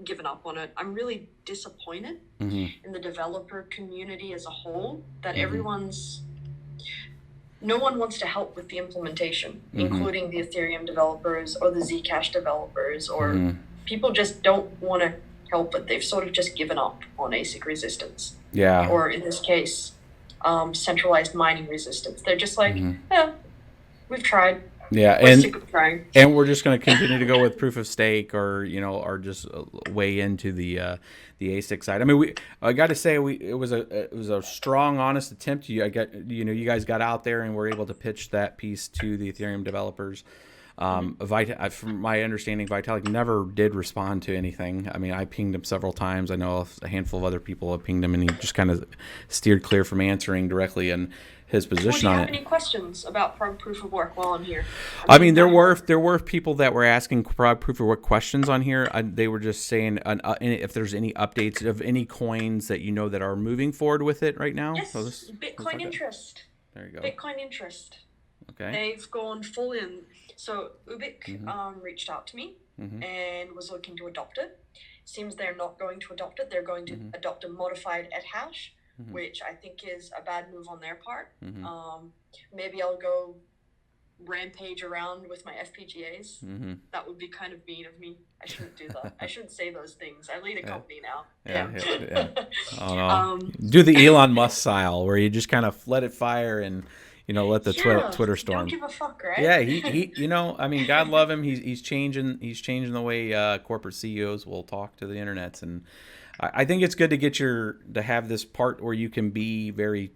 given up on it. I'm really disappointed in the developer community as a whole that no one wants to help with the implementation, including the Ethereum developers or the Zcash developers, or people just don't want to help it. They've sort of just given up on ASIC resistance. Yeah. Or in this case, centralized mining resistance. They're just like, we've tried. Yeah, we're sick of trying. And we're just going to continue to go with proof of stake, or or just way into the ASIC side. I mean, I got to say, it was a strong, honest attempt. You guys got out there and were able to pitch that piece to the Ethereum developers. From my understanding, Vitalik never did respond to anything. I mean, I pinged him several times. I know a handful of other people have pinged him, and he just kind of steered clear from answering directly and his position on it. Do you have any questions about proof of work while I'm here? I mean, there were people that were asking proof of work questions on here. They were just saying if there's any updates of any coins that that are moving forward with it right now. Yes, Bitcoin interest. There you go. Bitcoin interest. Okay. They've gone full in. So Ubik reached out to me and was looking to adopt it. Seems they're not going to adopt it. They're going to adopt a modified ethash, which I think is a bad move on their part. Maybe I'll go rampage around with my FPGAs. That would be kind of mean of me. I shouldn't do that. I shouldn't say those things. I lead a company now. Yeah. Oh, no. Do the Elon Musk style where you just kind of let it fire and let the Twitter storm. Don't give a fuck, right? Yeah, he I mean, God love him. He's changing the way corporate CEOs will talk to the internets, and I think it's good to to have this part where you can be very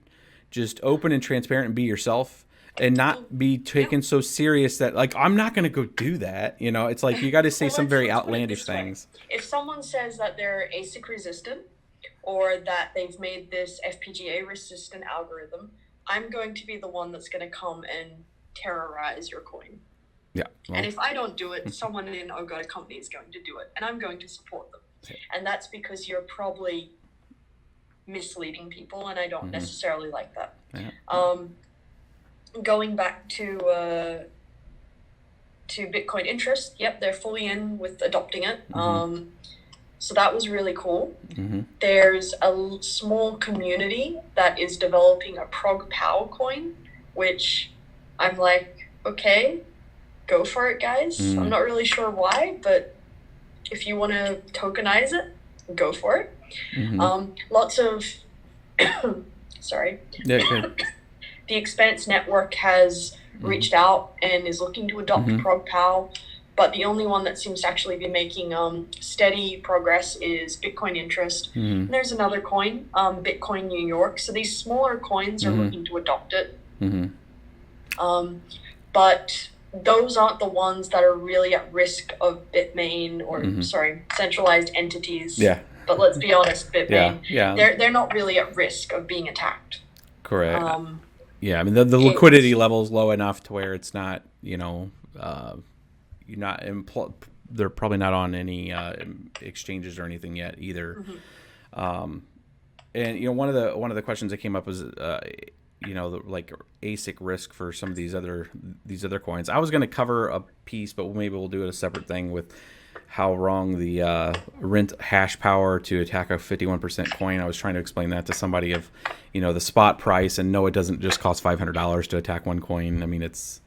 just open and transparent and be yourself and not be taken so serious that like I'm not going to go do that. It's like you got to say some very outlandish things. If someone says that they're ASIC resistant or that they've made this FPGA resistant algorithm, I'm going to be the one that's going to come and terrorize your coin. Yeah. Well, and if I don't do it, someone in OhGodA company is going to do it, and I'm going to support them. And that's because you're probably misleading people, and I don't necessarily like that. Yeah. Going back to Bitcoin interest, yep, they're fully in with adopting it. So that was really cool. There's a small community that is developing a prog power coin, which I'm like, okay, go for it, guys. I'm not really sure why, but if you want to tokenize it, go for it. Lots of sorry. Yeah, okay. The Expanse network has reached out and is looking to adopt prog power, but the only one that seems to actually be making steady progress is Bitcoin interest. And there's another coin, Bitcoin New York. So these smaller coins are looking to adopt it. But those aren't the ones that are really at risk of Bitmain or centralized entities. Yeah. But let's be honest, Bitmain, they're not really at risk of being attacked. Correct. Yeah, I mean the liquidity level is low enough to where it's not, you're not they're probably not on any exchanges or anything yet either. And one of the questions that came up was like ASIC risk for some of these other coins. I was going to cover a piece, but maybe we'll do it a separate thing with how wrong the rent hash power to attack a 51% coin. I was trying to explain that to somebody of the spot price, and no, it doesn't just cost $500 to attack one coin. I mean, it's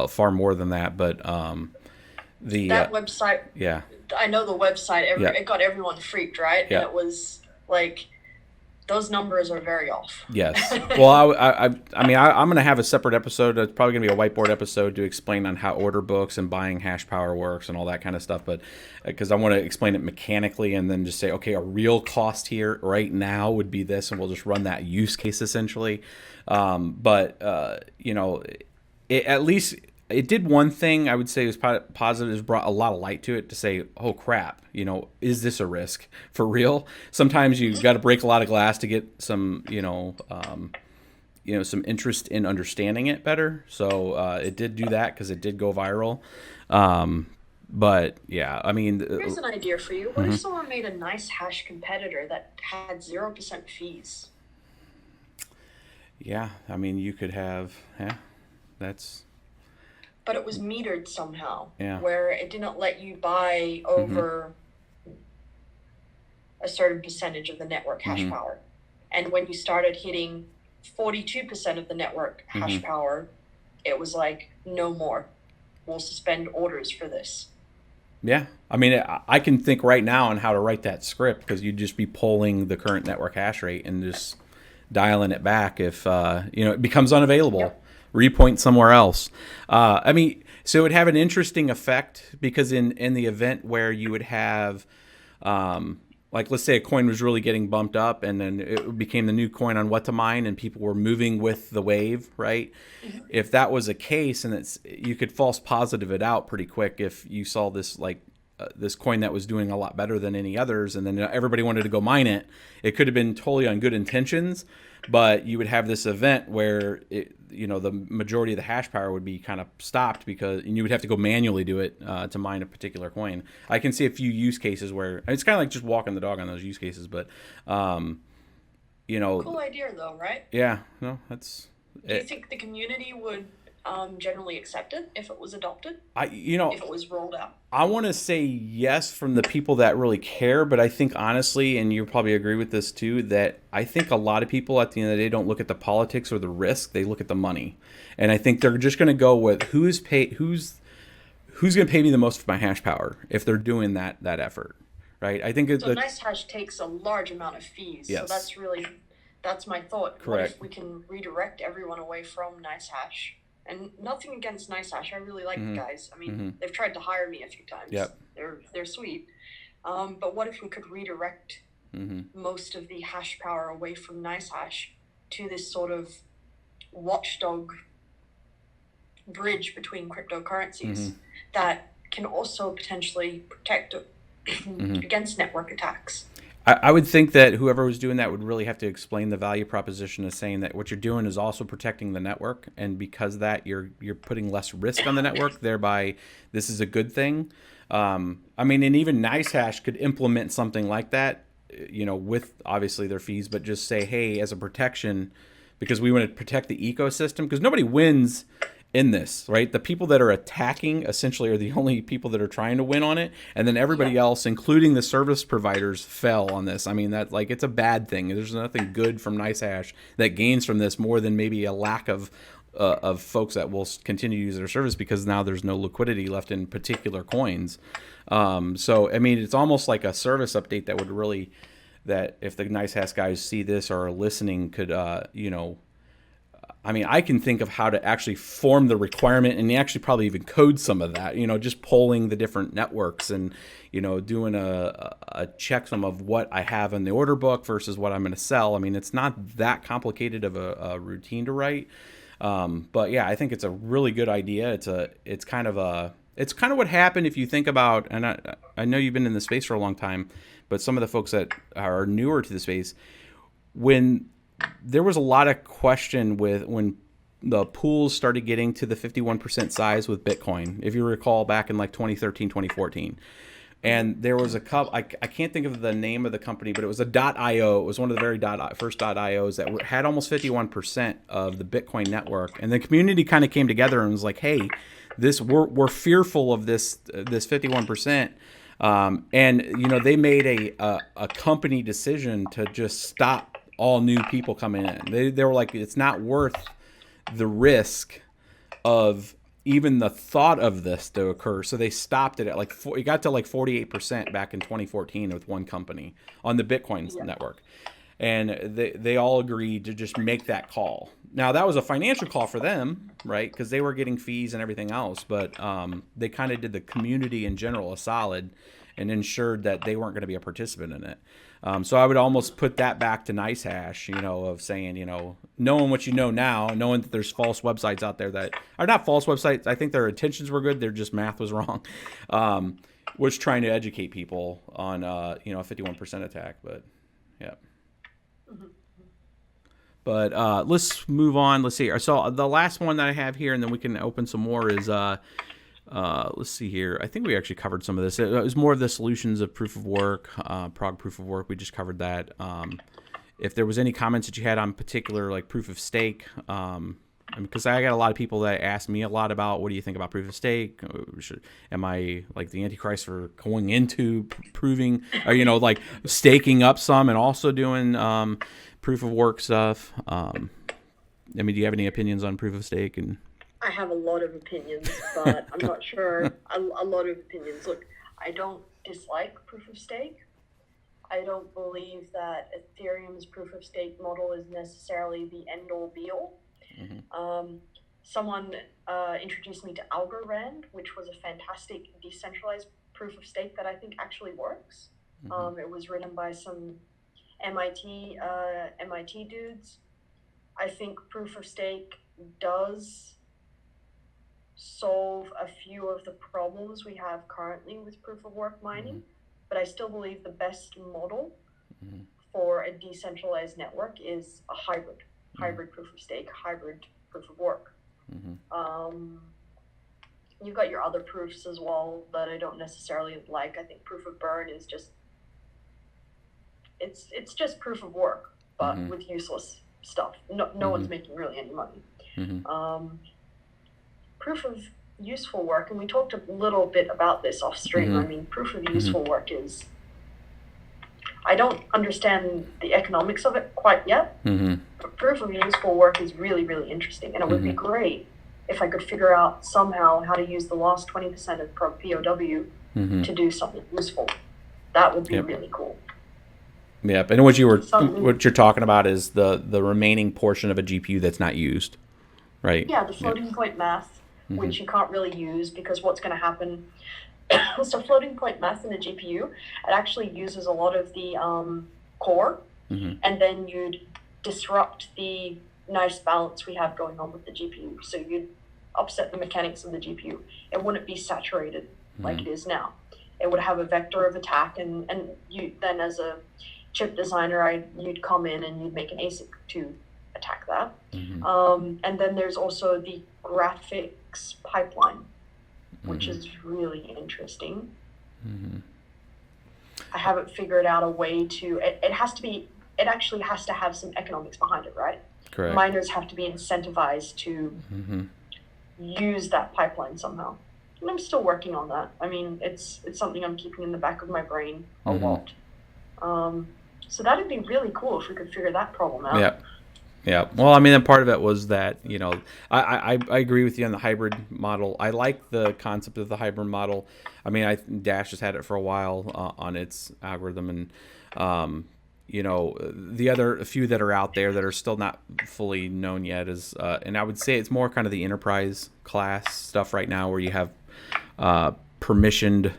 far more than that, but that website, yeah, I know the website, it got everyone freaked, right? And it was like, those numbers are very off. Yes. Well, I mean, I'm going to have a separate episode. It's probably going to be a whiteboard episode to explain on how order books and buying hash power works and all that kind of stuff. But because I want to explain it mechanically and then just say, okay, a real cost here right now would be this, and we'll just run that use case essentially. At least it did one thing I would say was positive, is brought a lot of light to it to say, oh crap, is this a risk for real? Sometimes you've got to break a lot of glass to get some, some interest in understanding it better. So it did do that because it did go viral. But yeah, I mean, here's an idea for you. What if someone made a nice hash competitor that had 0% fees? Yeah, I mean, you could have, that's. But it was metered somehow, where it didn't let you buy over a certain percentage of the network hash power. And when you started hitting 42% of the network hash power, it was like, no more. We'll suspend orders for this. Yeah. I mean, I can think right now on how to write that script, because you'd just be polling the current network hash rate and just dialing it back if, it becomes unavailable. Yep. Repoint somewhere else. I mean, so it would have an interesting effect, because in the event where you would have, like, let's say a coin was really getting bumped up and then it became the new coin on what to mine and people were moving with the wave, right? If that was a case, and you could false positive it out pretty quick if you saw this, like, this coin that was doing a lot better than any others, and then everybody wanted to go mine it. It could have been totally on good intentions, but you would have this event where the majority of the hash power would be kind of stopped, and you would have to go manually do it to mine a particular coin. I can see a few use cases where it's kind of like just walking the dog on those use cases, but cool idea though, right? Yeah, no, that's. Do you think the community would generally accept it if it was adopted? If it was rolled out? I want to say yes from the people that really care, but I think honestly, and you probably agree with this too, that I think a lot of people at the end of the day don't look at the politics or the risk; they look at the money, and I think they're just going to go with who's going to pay me the most for my hash power if they're doing that effort, right? I think so. Nice hash takes a large amount of fees, yes. So that's my thought. Correct. What if we can redirect everyone away from Nice Hash? And nothing against Nice Hash. I really like the guys. I mean, they've tried to hire me a few times. Yep. They're sweet. But what if we could redirect most of the hash power away from Nice Hash to this sort of watchdog bridge between cryptocurrencies that can also potentially protect against network attacks? I would think that whoever was doing that would really have to explain the value proposition of saying that what you're doing is also protecting the network, and because of that you're putting less risk on the network, thereby this is a good thing. I mean, and even NiceHash could implement something like that, with obviously their fees, but just say, hey, as a protection, because we want to protect the ecosystem, because nobody wins in this, right? The people that are attacking essentially are the only people that are trying to win on it, and then everybody else, including the service providers, fell on this. I mean, that it's a bad thing. There's nothing good from NiceHash that gains from this more than maybe a lack of folks that will continue to use their service, because now there's no liquidity left in particular coins. So I mean, it's almost like a service update that would really, that if the NiceHash guys see this or are listening, could I mean, I can think of how to actually form the requirement and actually probably even code some of that, just polling the different networks and, doing a checksum of what I have in the order book versus what I'm going to sell. I mean, it's not that complicated of a routine to write. But yeah, I think it's a really good idea. It's kind of what happened if you think about, and I know you've been in the space for a long time, but some of the folks that are newer to the space, when there was a lot of question when the pools started getting to the 51% size with Bitcoin, if you recall back in like 2013, 2014. And there was a couple, I can't think of the name of the company, but it was a .io. It was one of the very first .ios that had almost 51% of the Bitcoin network. And the community kind of came together and was like, hey, we're fearful of this 51%. And, they made a company decision to just stop all new people coming in. They were like, it's not worth the risk of even the thought of this to occur. So they stopped it at it got to like 48% back in 2014 with one company on the Bitcoin network. And they all agreed to just make that call. Now that was a financial call for them, right? Because they were getting fees and everything else, but they kind of did the community in general a solid and ensured that they weren't going to be a participant in it. So I would almost put that back to NiceHash, of saying, knowing what you know now, knowing that there's false websites out there that are not false websites. I think their intentions were good. Their just math was wrong. Was trying to educate people on, a 51% attack, but yeah. But let's move on. Let's see. So the last one that I have here, and then we can open some more, is let's see here. I think we actually covered some of this. It was more of the solutions of proof of work, prog proof of work. We just covered that. If there was any comments that you had on particular, like proof of stake, because I got a lot of people that ask me a lot about, what do you think about proof of stake? Am I like the Antichrist for going into proving, or, like staking up some and also doing proof of work stuff? I mean, do you have any opinions on proof of stake? And I have a lot of opinions, but I'm not sure. A lot of opinions. Look, I don't dislike proof of stake. I don't believe that Ethereum's proof of stake model is necessarily the end all be all. Mm-hmm. Someone introduced me to Algorand, which was a fantastic decentralized proof of stake that I think actually works. Mm-hmm. It was written by some MIT dudes. I think proof of stake does solve a few of the problems we have currently with proof of work mining, mm-hmm. but I still believe the best model mm-hmm. for a decentralized network is a hybrid proof of stake, hybrid proof of work. Mm-hmm. You've got your other proofs as well that I don't necessarily like. I think proof of burn is just it's just proof of work, but mm-hmm. with useless stuff. No mm-hmm. one's making really any money. Mm-hmm. Proof of useful work, and we talked a little bit about this off stream. Mm-hmm. I mean, proof of useful mm-hmm. work is, I don't understand the economics of it quite yet, mm-hmm. but proof of useful work is really, really interesting, and it would mm-hmm. be great if I could figure out somehow how to use the last 20% of POW mm-hmm. to do something useful. That would be yep. really cool. Yep, and what you're talking about is the remaining portion of a GPU that's not used, right? Yeah, the floating yep. point math, mm-hmm. which you can't really use because what's going to happen. So floating point math in the GPU, it actually uses a lot of the core, mm-hmm. and then you'd disrupt the nice balance we have going on with the GPU. So you'd upset the mechanics of the GPU. It wouldn't be saturated mm-hmm. like it is now. It would have a vector of attack, and you then as a chip designer, you'd come in and you'd make an ASIC to attack that. And then there's also the graphics pipeline, which is really interesting. I haven't figured out a way to, it actually has to have some economics behind it, right? Correct. Miners have to be incentivized to use that pipeline somehow. And I'm still working on that. I mean, it's something I'm keeping in the back of my brain a lot. So that'd be really cool if we could figure that problem out. Yeah. Well, I mean, and part of it was that, I agree with you on the hybrid model. I like the concept of the hybrid model. I mean, Dash has had it for a while on its algorithm, and the other few that are out there that are still not fully known yet is, and I would say it's more kind of the enterprise class stuff right now, where you have permissioned,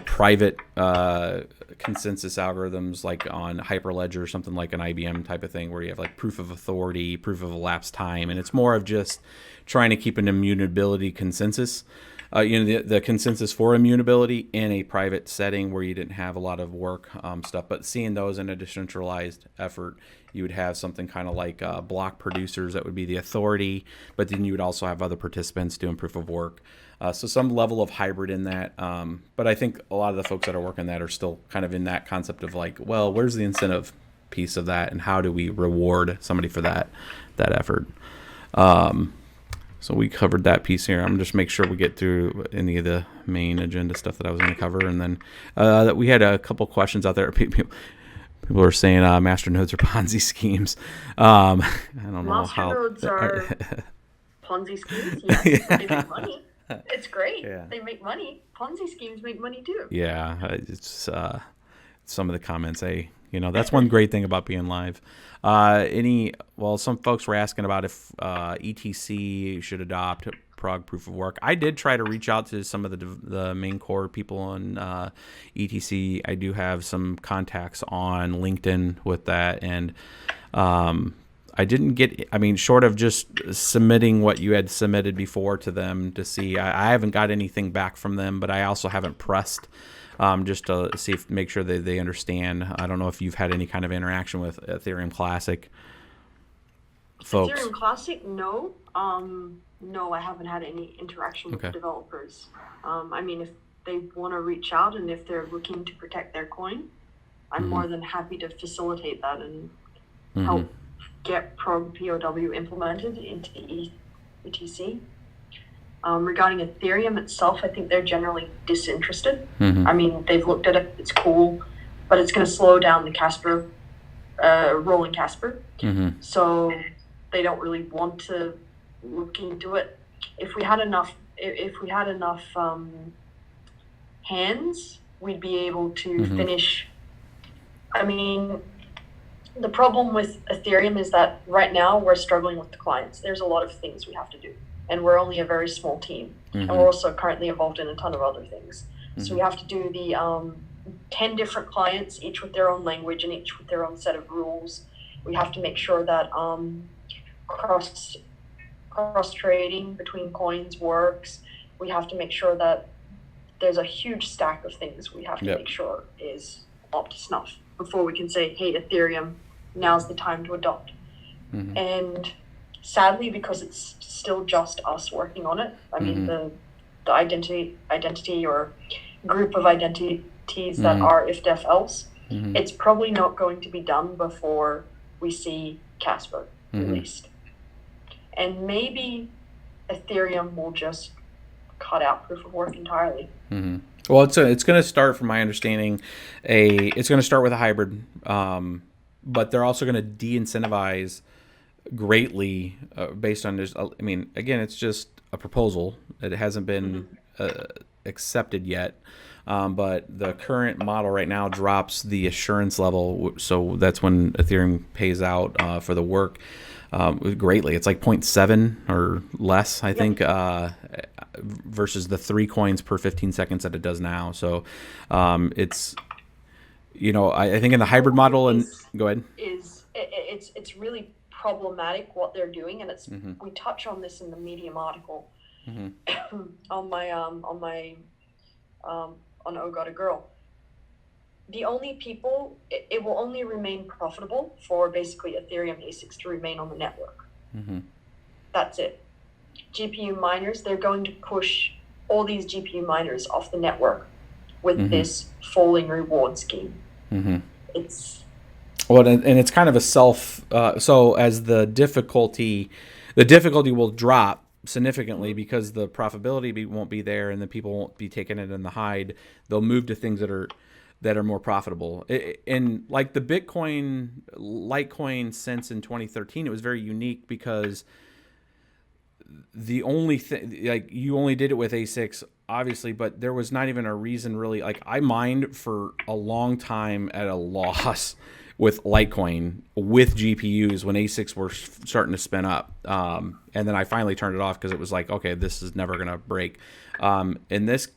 private consensus algorithms, like on Hyperledger or something like an IBM type of thing, where you have like proof of authority, proof of elapsed time, and it's more of just trying to keep an immutability consensus. The consensus for immutability in a private setting where you didn't have a lot of work stuff. But seeing those in a decentralized effort, you would have something kind of like block producers that would be the authority, but then you would also have other participants doing proof of work. So some level of hybrid in that. But I think a lot of the folks that are working that are still kind of in that concept of like, well, where's the incentive piece of that, and how do we reward somebody for that effort? So we covered that piece here. I'm just make sure we get through any of the main agenda stuff that I was going to cover, and then that we had a couple questions out there. People are saying masternodes are Ponzi schemes. I don't know how. Masternodes are Ponzi schemes. Yes, they make money. It's great. Yeah. They make money. Ponzi schemes make money too. Yeah, it's some of the comments say, that's one great thing about being live. Some folks were asking about if ETC should adopt Prague proof of work. I did try to reach out to some of the main core people on ETC. I do have some contacts on LinkedIn with that, and I didn't get, short of just submitting what you had submitted before to them to see, I haven't got anything back from them, but I also haven't pressed just to make sure that they understand. I don't know if you've had any kind of interaction with Ethereum Classic folks. Ethereum Classic, no. No, I haven't had any interaction with the developers. If they want to reach out and if they're looking to protect their coin, I'm more than happy to facilitate that and help get Prog POW implemented into ETC. Regarding Ethereum itself, I think they're generally disinterested. They've looked at it, it's cool, but it's going to slow down the Casper, rolling Casper. So they don't really want to look into it. If we had enough hands, we'd be able to finish. The problem with Ethereum is that right now we're struggling with the clients. There's a lot of things we have to do, and we're only a very small team, and we're also currently involved in a ton of other things. So we have to do the 10 different clients, each with their own language and each with their own set of rules. We have to make sure that cross trading between coins works. We have to make sure that there's a huge stack of things we have to make sure is up to snuff before we can say, hey, Ethereum, now's the time to adopt. And sadly, because it's still just us working on it, the identity or group of identities that are if def else, it's probably not going to be done before we see Casper released. And maybe Ethereum will just cut out proof of work entirely. Well, it's going to start, from my understanding, it's going to start with a hybrid, but they're also going to de-incentivize greatly based on this. Again, it's just a proposal. It hasn't been accepted yet, but the current model right now drops the assurance level, so that's when Ethereum pays out for the work greatly. It's like 0.7 or less, I think, versus the 3 coins per 15 seconds that it does now. So it's, I think in the hybrid model, and go ahead. It's really problematic what they're doing, and it's we touch on this in the Medium article on OhGodAGirl. the only people, it will only remain profitable for basically Ethereum ASICs to remain on the network. That's it. GPU miners, they're going to push all these GPU miners off the network with this falling reward scheme. It's well, and it's kind of a so as the difficulty will drop significantly because the profitability won't be there, and the people won't be taking it in the hide. They'll move to things that are more profitable. And like the Litecoin since in 2013, it was very unique because the only thing, like, you only did it with ASICs, obviously, but there was not even a reason really. Like, I mined for a long time at a loss with Litecoin with GPUs when ASICs were starting to spin up. And then I finally turned it off because it was like, okay, this is never going to break. And this,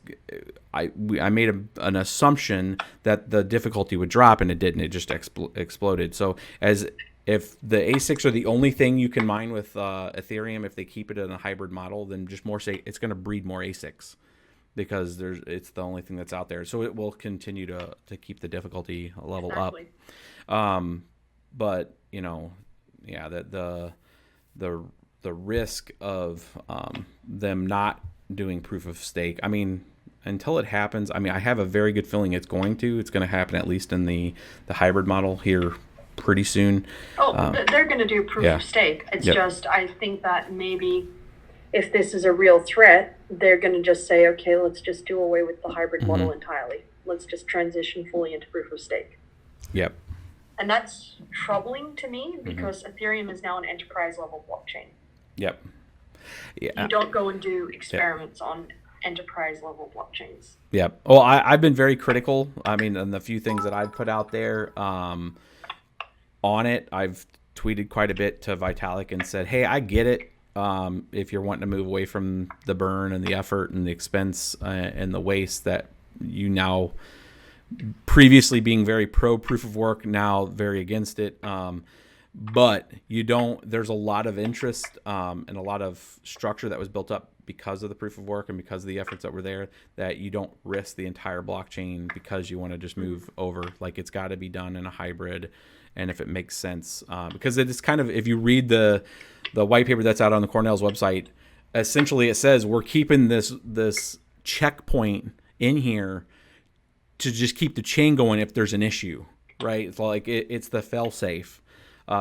I made an assumption that the difficulty would drop, and it didn't. It just exploded. So if the ASICs are the only thing you can mine with Ethereum, if they keep it in a hybrid model, then just it's going to breed more ASICs because it's the only thing that's out there. So it will continue to keep the difficulty level exactly. up. But yeah, the risk of them not doing proof of stake, I mean, until it happens, I mean, I have a very good feeling it's going to happen, at least in the hybrid model here pretty soon. They're going to do proof of stake. It's just, I think that maybe if this is a real threat, they're going to just say, okay, let's just do away with the hybrid model entirely. Let's just transition fully into proof of stake. Yep. And that's troubling to me because Ethereum is now an enterprise level blockchain. Yep. Yeah. You don't go and do experiments on enterprise level blockchains. Yep. Well, I've been very critical. I mean, on the few things that I've put out there on it, I've tweeted quite a bit to Vitalik and said, hey, I get it. If you're wanting to move away from the burn and the effort and the expense and the waste that you now, previously being very pro proof of work, now very against it. But there's a lot of interest and a lot of structure that was built up because of the proof of work and because of the efforts that were there, that you don't risk the entire blockchain because you want to just move over. Like, it's got to be done in a hybrid. And if it makes sense, because it's kind of, if you read the white paper that's out on the Cornell's website, essentially it says we're keeping this checkpoint in here to just keep the chain going if there's an issue, right? It's like it's the fail safe.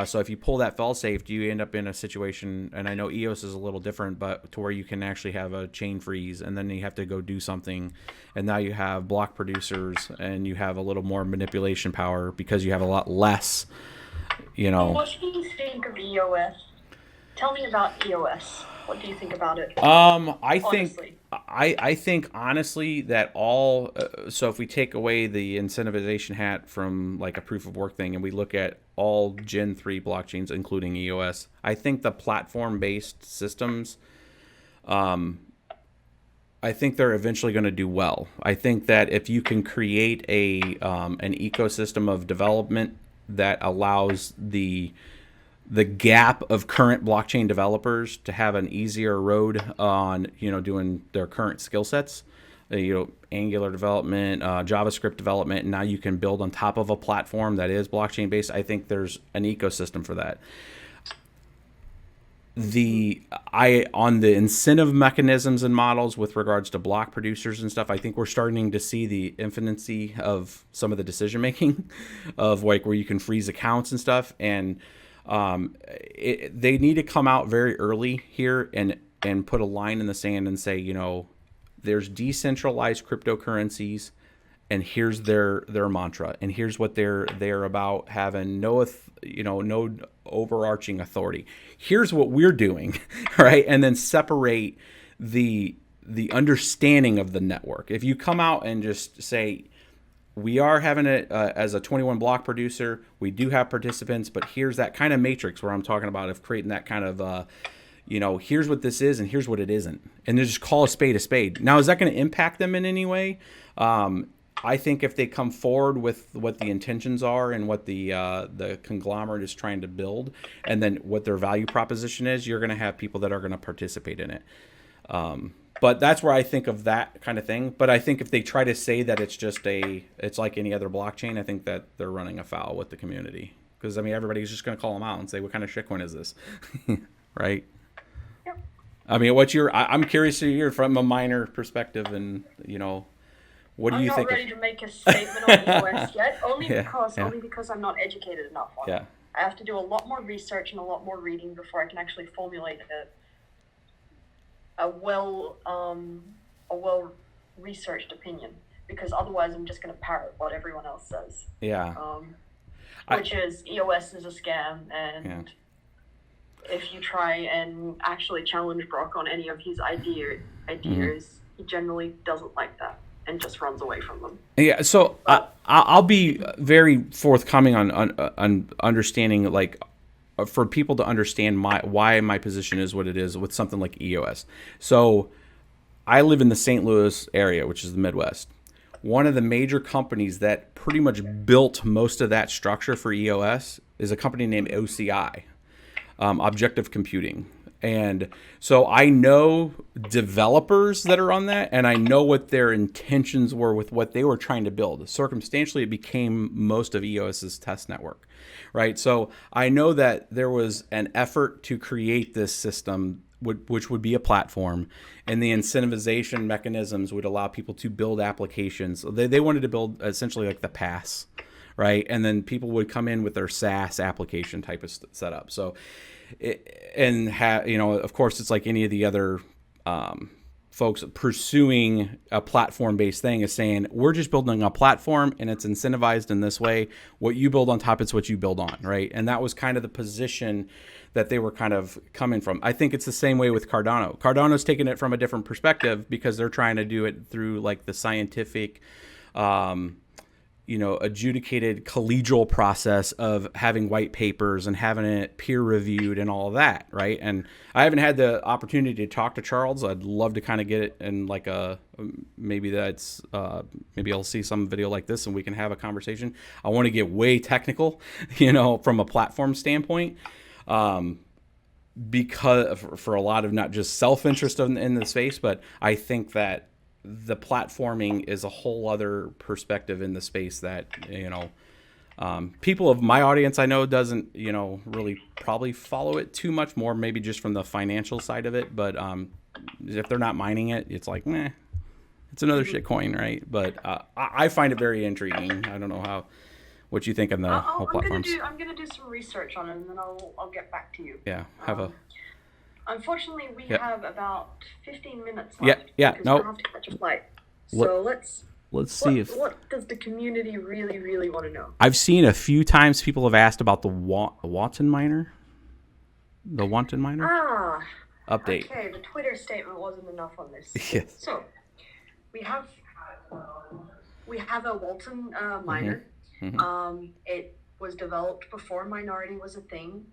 So if you pull that fail safe, do you end up in a situation, and I know EOS is a little different, but to where you can actually have a chain freeze and then you have to go do something, and now you have block producers and you have a little more manipulation power because you have a lot less, What do you think of EOS? Tell me about EOS. What do you think about it? I think honestly that so if we take away the incentivization hat from like a proof of work thing and we look at all Gen 3 blockchains, including EOS, I think the platform-based systems, I think they're eventually going to do well. I think that if you can create an ecosystem of development that allows the gap of current blockchain developers to have an easier road on, doing their current skill sets, Angular development, JavaScript development, and now you can build on top of a platform that is blockchain based. I think there's an ecosystem for that. On the incentive mechanisms and models with regards to block producers and stuff, I think we're starting to see the infinity of some of the decision making of like where you can freeze accounts and stuff, and they need to come out very early here and put a line in the sand and say, there's decentralized cryptocurrencies, and here's their mantra, and here's what they're about, having no overarching authority. Here's what we're doing, right? And then separate the understanding of the network. If you come out and just say, we are having it as a 21 block producer, we do have participants, but here's that kind of matrix where I'm talking about of creating that kind of, here's what this is and here's what it isn't. And then just call a spade a spade. Now, is that going to impact them in any way? I think if they come forward with what the intentions are and what the conglomerate is trying to build, and then what their value proposition is, you're going to have people that are going to participate in it. But that's where I think of that kind of thing. But I think if they try to say that it's like any other blockchain, I think that they're running afoul with the community. Because, I mean, everybody's just going to call them out and say, what kind of shitcoin is this? Right? Yep. I mean, I'm curious to hear from a miner perspective and, what do you think? I'm not ready to make a statement on EOS yet, only because I'm not educated enough on it. I have to do a lot more research and a lot more reading before I can actually formulate a well researched opinion, because otherwise I'm just going to parrot what everyone else says. Yeah. Which is EOS is a scam, and if you try and actually challenge Brock on any of his ideas, he generally doesn't like that and just runs away from them. Yeah. So I'll be very forthcoming on understanding, like, for people to understand why my position is what it is with something like EOS. So I live in the St. Louis area, which is the Midwest. One of the major companies that pretty much built most of that structure for EOS is a company named OCI, Objective Computing. And so I know developers that are on that, and I know what their intentions were with what they were trying to build. Circumstantially, it became most of EOS's test network, right? So I know that there was an effort to create this system, which would be a platform, and the incentivization mechanisms would allow people to build applications. They wanted to build essentially like the pass, right? And then people would come in with their SaaS application type of setup. So, of course, it's like any of the other folks pursuing a platform-based thing is saying, we're just building a platform and it's incentivized in this way. What you build on top, it's what you build on, right? And that was kind of the position that they were kind of coming from. I think it's the same way with Cardano. Cardano's taking it from a different perspective because they're trying to do it through like the scientific, adjudicated collegial process of having white papers and having it peer reviewed and all of that, right? And I haven't had the opportunity to talk to Charles. I'd love to kind of get it in like maybe I'll see some video like this and we can have a conversation. I want to get way technical, from a platform standpoint, because for a lot of not just self-interest in the space, but I think that the platforming is a whole other perspective in the space that, people of my audience I know doesn't, really probably follow it too much more, maybe just from the financial side of it. But if they're not mining it, it's like, meh, it's another shit coin, right? But I find it very intriguing. I don't know what you think on the whole platforms. I'm gonna do some research on it, and then I'll get back to you. Yeah, Unfortunately, we have about 15 minutes left. Because we'll have to catch a flight. So let's see what does the community really, really want to know? I've seen a few times people have asked about the Wanton miner. The Wanton miner? Update. Okay, the Twitter statement wasn't enough on this. Yes. So we have a Walton miner. Mm-hmm. It was developed before Minority was a thing.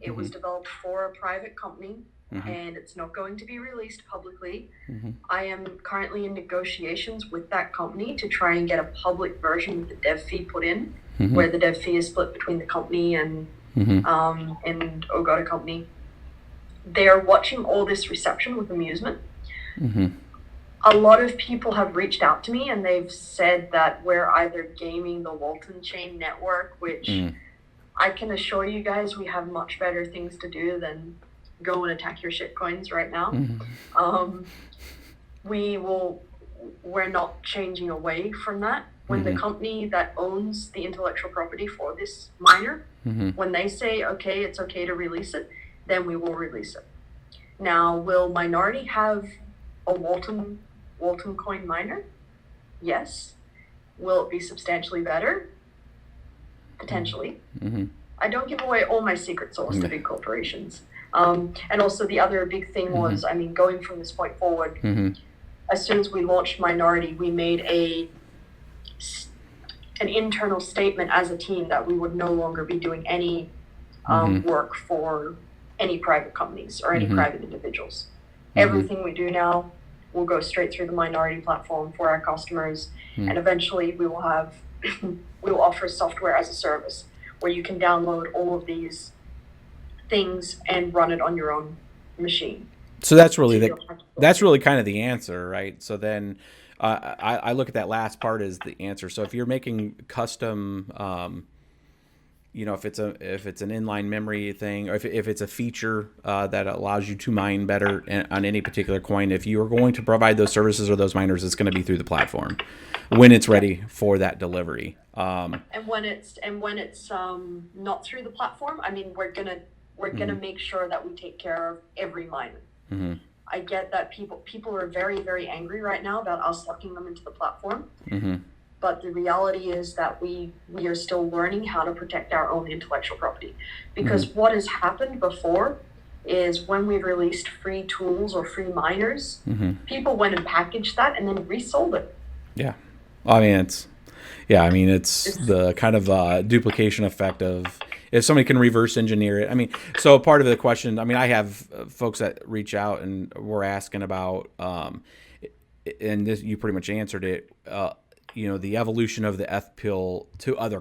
It was developed for a private company, and it's not going to be released publicly. I am currently in negotiations with that company to try and get a public version with the dev fee put in, where the dev fee is split between the company and OhGodAGirl company. They are watching all this reception with amusement. A lot of people have reached out to me, and they've said that we're either gaming the Walton chain network, which I can assure you guys we have much better things to do than go and attack your shitcoins right now. We're not changing away from that. When the company that owns the intellectual property for this miner, when they say, okay, it's okay to release it, then we will release it. Now, will Minority have a Walton coin miner? Yes. Will it be substantially better? Potentially. I don't give away all my secret sauce to big corporations. And also the other big thing was, going from this point forward, as soon as we launched Minority, we made an internal statement as a team that we would no longer be doing any work for any private companies or any private individuals. Everything we do now will go straight through the Minority platform for our customers, and eventually we will offer software as a service where you can download all of these things and run it on your own machine. So that's really to your practical. that's really kind of the answer, right? So then I look at that last part as the answer. So if you're making custom, if it's an inline memory thing, or if it's a feature that allows you to mine better on any particular coin, if you are going to provide those services or those miners, it's going to be through the platform when it's ready for that delivery. And when it's not through the platform, I mean, we're gonna make sure that we take care of every miner. Mm-hmm. I get that people are very, very angry right now about us locking them into the platform. Mm-hmm. But the reality is that we are still learning how to protect our own intellectual property. Because what has happened before is when we released free tools or free miners, people went and packaged that and then resold it. Yeah. I mean, it's the kind of duplication effect of if somebody can reverse engineer it. I mean, so part of the question, I mean, I have folks that reach out and we're asking about, and this, you pretty much answered it, the evolution of the FPIL to other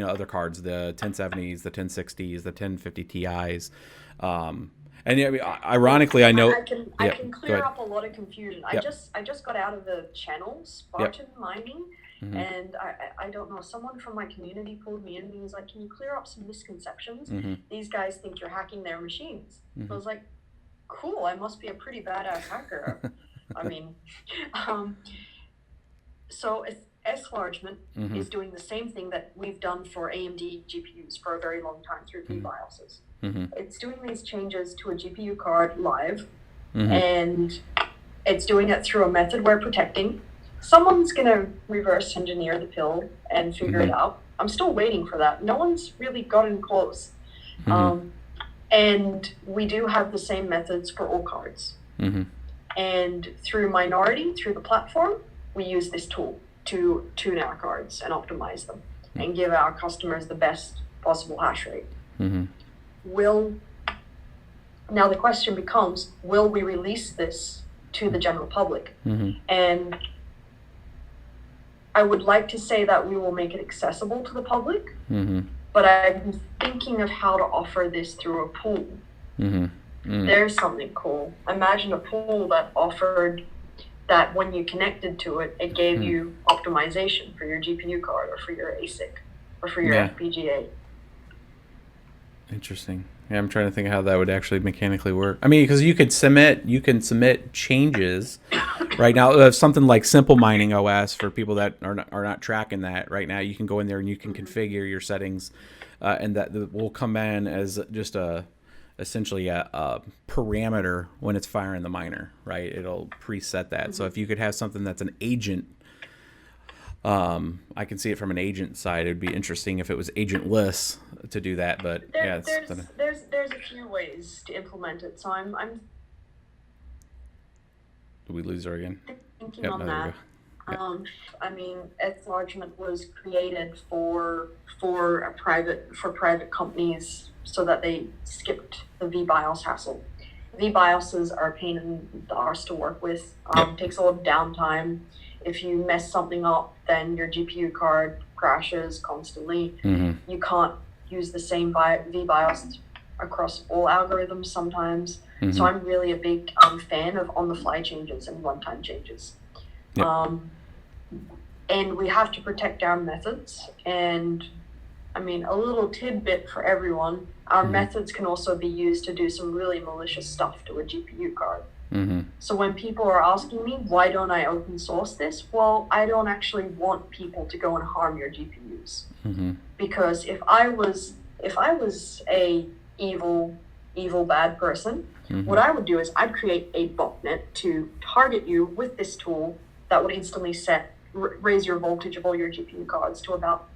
other cards, the 1070s, the 1060s, the 1050 Ti's. And I mean, ironically, I know I can clear up a lot of confusion. Yep. I just got out of the channel Spartan mining, and I don't know, someone from my community pulled me in and he was like, "Can you clear up some misconceptions? These guys think you're hacking their machines." I was like, "Cool, I must be a pretty badass hacker." I mean, so S-Largement is doing the same thing that we've done for AMD GPUs for a very long time through vBIOSes. It's doing these changes to a GPU card live, and it's doing it through a method we're protecting. Someone's going to reverse engineer the pill and figure it out. I'm still waiting for that. No one's really gotten close. And we do have the same methods for all cards. And through Minority, through the platform, we use this tool to tune our cards and optimize them and give our customers the best possible hash rate. Now the question becomes, will we release this to the general public? And I would like to say that we will make it accessible to the public, but I'm thinking of how to offer this through a pool. There's something cool. Imagine a pool that offered that when you connected to it, it gave you optimization for your GPU card or for your ASIC or for your FPGA. Interesting. Yeah, I'm trying to think of how that would actually mechanically work. I mean, because you can submit changes right now of something like Simple Mining OS for people that are not tracking that right now. You can go in there and you can configure your settings, and that will come in as just essentially a parameter when it's firing the miner, right? It'll preset that. So if you could have something that's an agent, I can see it from an agent side. It'd be interesting if it was agentless to do that, but there's a few ways to implement it. So I'm Did we lose her again? thinking on that. I mean, S-Largement was created for private companies so that they skipped the vBIOS hassle. vBIOSes are a pain in the arse to work with. Takes a lot of downtime. If you mess something up, then your GPU card crashes constantly. You can't use the same vBIOS across all algorithms sometimes. So I'm really a big fan of on-the-fly changes and runtime changes. And we have to protect our methods. And I mean, a little tidbit for everyone, our methods can also be used to do some really malicious stuff to a GPU card. So when people are asking me, why don't I open source this? Well, I don't actually want people to go and harm your GPUs. Because if I was a evil bad person, what I would do is I'd create a botnet to target you with this tool that would instantly raise your voltage of all your GPU cards to about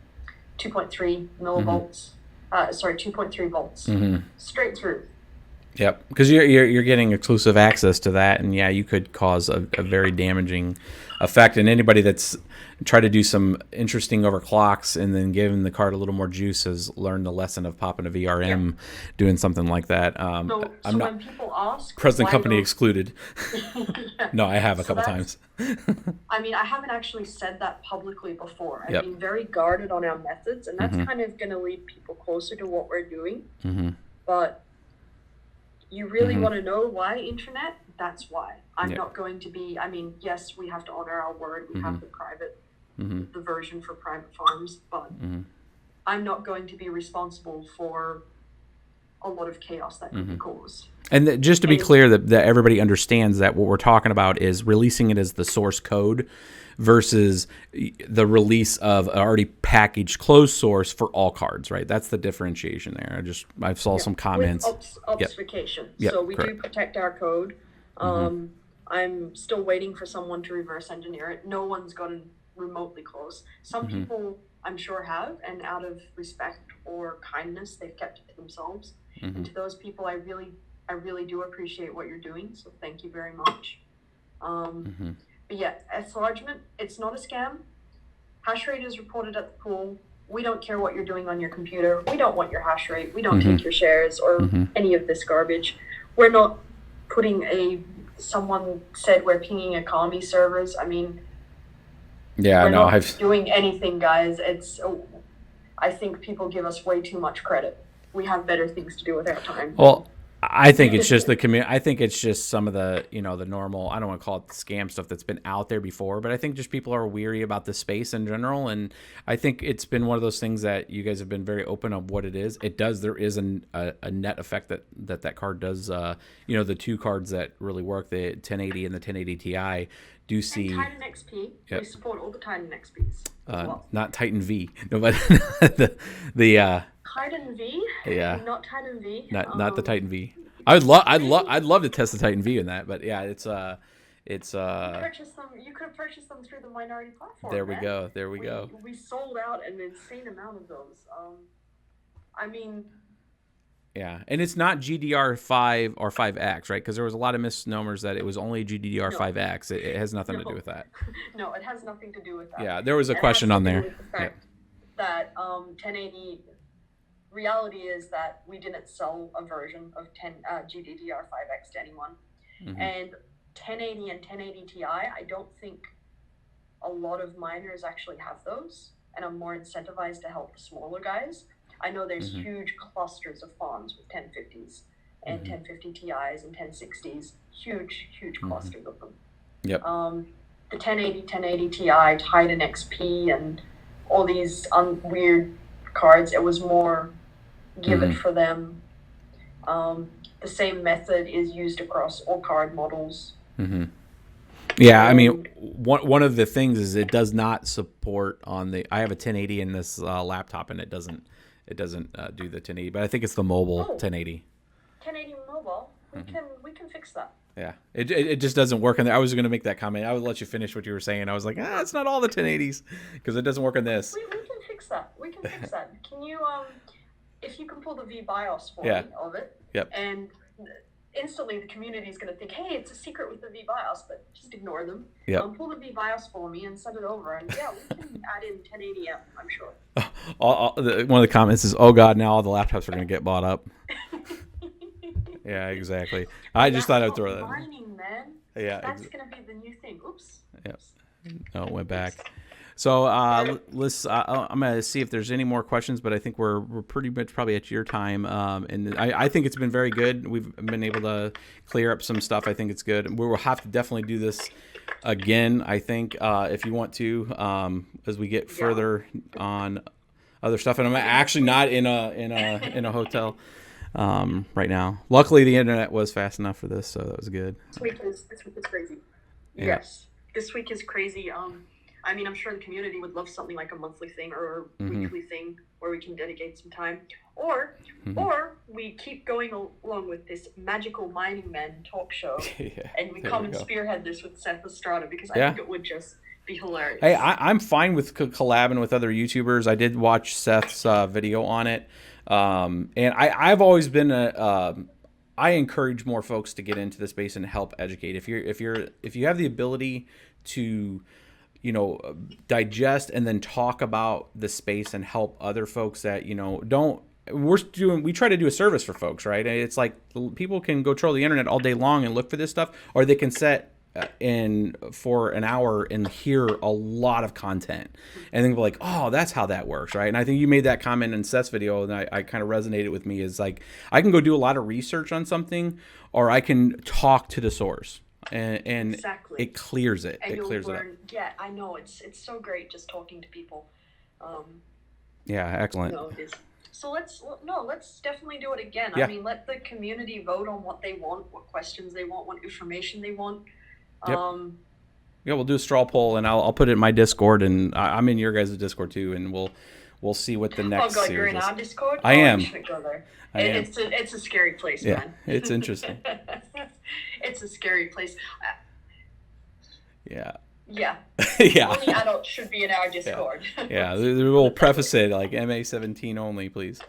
2.3 millivolts. 2.3 volts, straight through. Yep, because you're getting exclusive access to that, and you could cause a very damaging effect. And anybody that's tried to do some interesting overclocks and then giving the card a little more juice has learned the lesson of popping a VRM, doing something like that. So I'm not when people ask, present company excluded. No, I have a couple times. I mean, I haven't actually said that publicly before. I've been very guarded on our methods, and that's kind of going to lead people closer to what we're doing. But you really want to know why, internet? that's why. I'm not going to be, I mean, yes, we have to honor our word. We have the private, the version for private farms, but I'm not going to be responsible for a lot of chaos that could be caused. And just to be clear, that everybody understands that what we're talking about is releasing it as the source code versus the release of already packaged closed source for all cards, right? That's the differentiation there. I saw some comments. With obfuscation. Yep, so we correct. do protect our code. I'm still waiting for someone to reverse engineer it. No one's gotten remotely close. Some people, I'm sure, have, and out of respect or kindness, they've kept it to themselves. And to those people, I really do appreciate what you're doing. So thank you very much. But yeah, Enlargement, it's not a scam. Hash rate is reported at the pool. We don't care what you're doing on your computer. We don't want your hash rate. We don't take your shares or any of this garbage. We're not putting someone said we're pinging economy servers. I mean, we're not doing anything, guys. I think people give us way too much credit. We have better things to do with our time. Well, I think it's just the community. I think it's just some of the, the normal, I don't want to call it scam stuff that's been out there before, but I think just people are weary about the space in general. And I think it's been one of those things that you guys have been very open of what it is. There is a net effect that card does, the two cards that really work, the 1080 and the 1080 Ti do see. And Titan XP. Yep. We support all the Titan XPs. Not Titan V. No, but the Titan V? Yeah. Not Titan V. Not the Titan V. I'd love to test the Titan V in that, but yeah, it's you could have purchased them through the minority platform. There we go. We sold out an insane amount of those. I mean, yeah, and it's not GDDR5 or 5X, right? Because there was a lot of misnomers that it was only GDDR5X. It has nothing to do with that. No, it has nothing to do with that. Yeah, there was a question on there. That 1080. Reality is that we didn't sell a version of GDDR5X to anyone. And 1080 and 1080 Ti, I don't think a lot of miners actually have those, and I'm more incentivized to help the smaller guys. I know there's huge clusters of farms with 1050s and 1050 Ti's and 1060s, huge clusters of them. Yep. The 1080 Ti, Titan XP, and all these weird cards, it was more give it for them. The same method is used across all card models. Yeah, I mean, one of the things is it does not support on the. I have a 1080 in this laptop, and it doesn't do the 1080. But I think it's the mobile 1080. 1080 mobile. We can fix that. Yeah, it just doesn't work on there. I was going to make that comment. I would let you finish what you were saying. I was like, it's not all the 1080s because it doesn't work on this. We can fix that. Can you if you can pull the VBIOS for me of it? Yep. And instantly the community is going to think, hey, it's a secret with the VBIOS, but just ignore them. Yep. Pull the VBIOS for me and send it over, and we can add in 1080M, I'm sure. One of the comments is, oh God, now all the laptops are going to get bought up. Yeah, exactly. I just thought I'd throw that in. Mining, man. Yeah. That's going to be the new thing. Oops. Yep. No, it went back. So let's. I'm gonna see if there's any more questions, but I think we're pretty much probably at your time. And I think it's been very good. We've been able to clear up some stuff. I think it's good. We will have to definitely do this again. I think if you want to, as we get further on other stuff. And I'm actually not in a hotel right now. Luckily, the internet was fast enough for this, so that was good. This week is crazy. Yeah. Yes, this week is crazy. I mean, I'm sure the community would love something like a monthly thing or a weekly thing where we can dedicate some time. Or we keep going along with this magical mining men talk show, and we come and spearhead this with Seth Estrada, because I think it would just be hilarious. Hey, I'm fine with collabing with other YouTubers. I did watch Seth's video on it, and I've always been I encourage more folks to get into the space and help educate. If you have the ability to digest and then talk about the space and help other folks that we try to do a service for folks, right? It's like people can go troll the internet all day long and look for this stuff, or they can set in for an hour and hear a lot of content and then be like, oh, that's how that works, right? And I think you made that comment in Seth's video, and I kind of resonated with me, is like, I can go do a lot of research on something, or I can talk to the source, and Exactly. it clears it. And It you'll clears it up. learn. Yeah, I know, it's so great just talking to people. Yeah, excellent. No, it is. So let's definitely do it again. Yeah. I mean, let the community vote on what they want, what questions they want, what information they want. Yep. Yeah, we'll do a straw poll, and I'll put it in my Discord, and I'm in your guys' Discord too, and we'll see what the next God, series you're in is. our Discord? I am. You shouldn't go there. I am. It's a scary place, Yeah, man. it's interesting. It's a scary place. Yeah. Yeah. Yeah. Only adults should be in our Discord. Yeah, we'll preface it like MA17 only, please.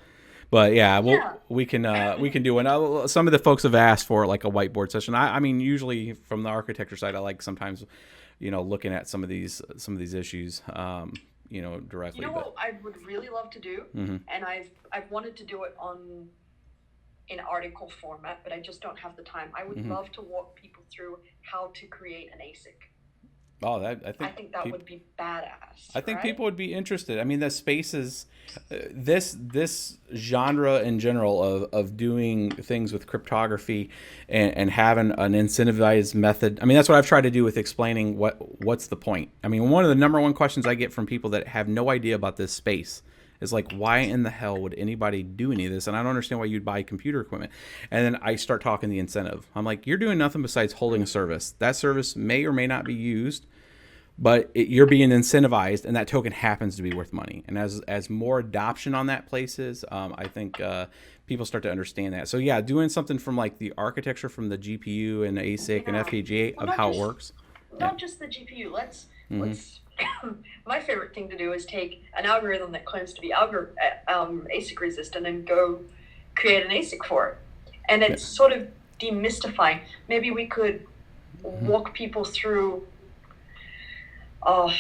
But yeah, we can do one. Some of the folks have asked for like a whiteboard session. I mean, usually from the architecture side, I like sometimes, looking at some of these issues, directly. You know what I would really love to do, and I've wanted to do it in article format, but I just don't have the time. I would love to walk people through how to create an ASIC. Oh, I think that would be badass. I think right? people would be interested. I mean, the space is this genre in general of doing things with cryptography and having an incentivized method. I mean, that's what I've tried to do with explaining what's the point. I mean, one of the number one questions I get from people that have no idea about this space is like, why in the hell would anybody do any of this? And I don't understand why you'd buy computer equipment. And then I start talking the incentive. I'm like, you're doing nothing besides holding a service. That service may or may not be used, but you're being incentivized, and that token happens to be worth money. And as more adoption on that places, I think people start to understand that. So yeah, doing something from like the architecture from the GPU and the ASIC and FPGA of how it works. Not just the GPU. Let's my favorite thing to do is take an algorithm that claims to be ASIC resistant and go create an ASIC for it. And it's sort of demystifying. Maybe we could walk people through. I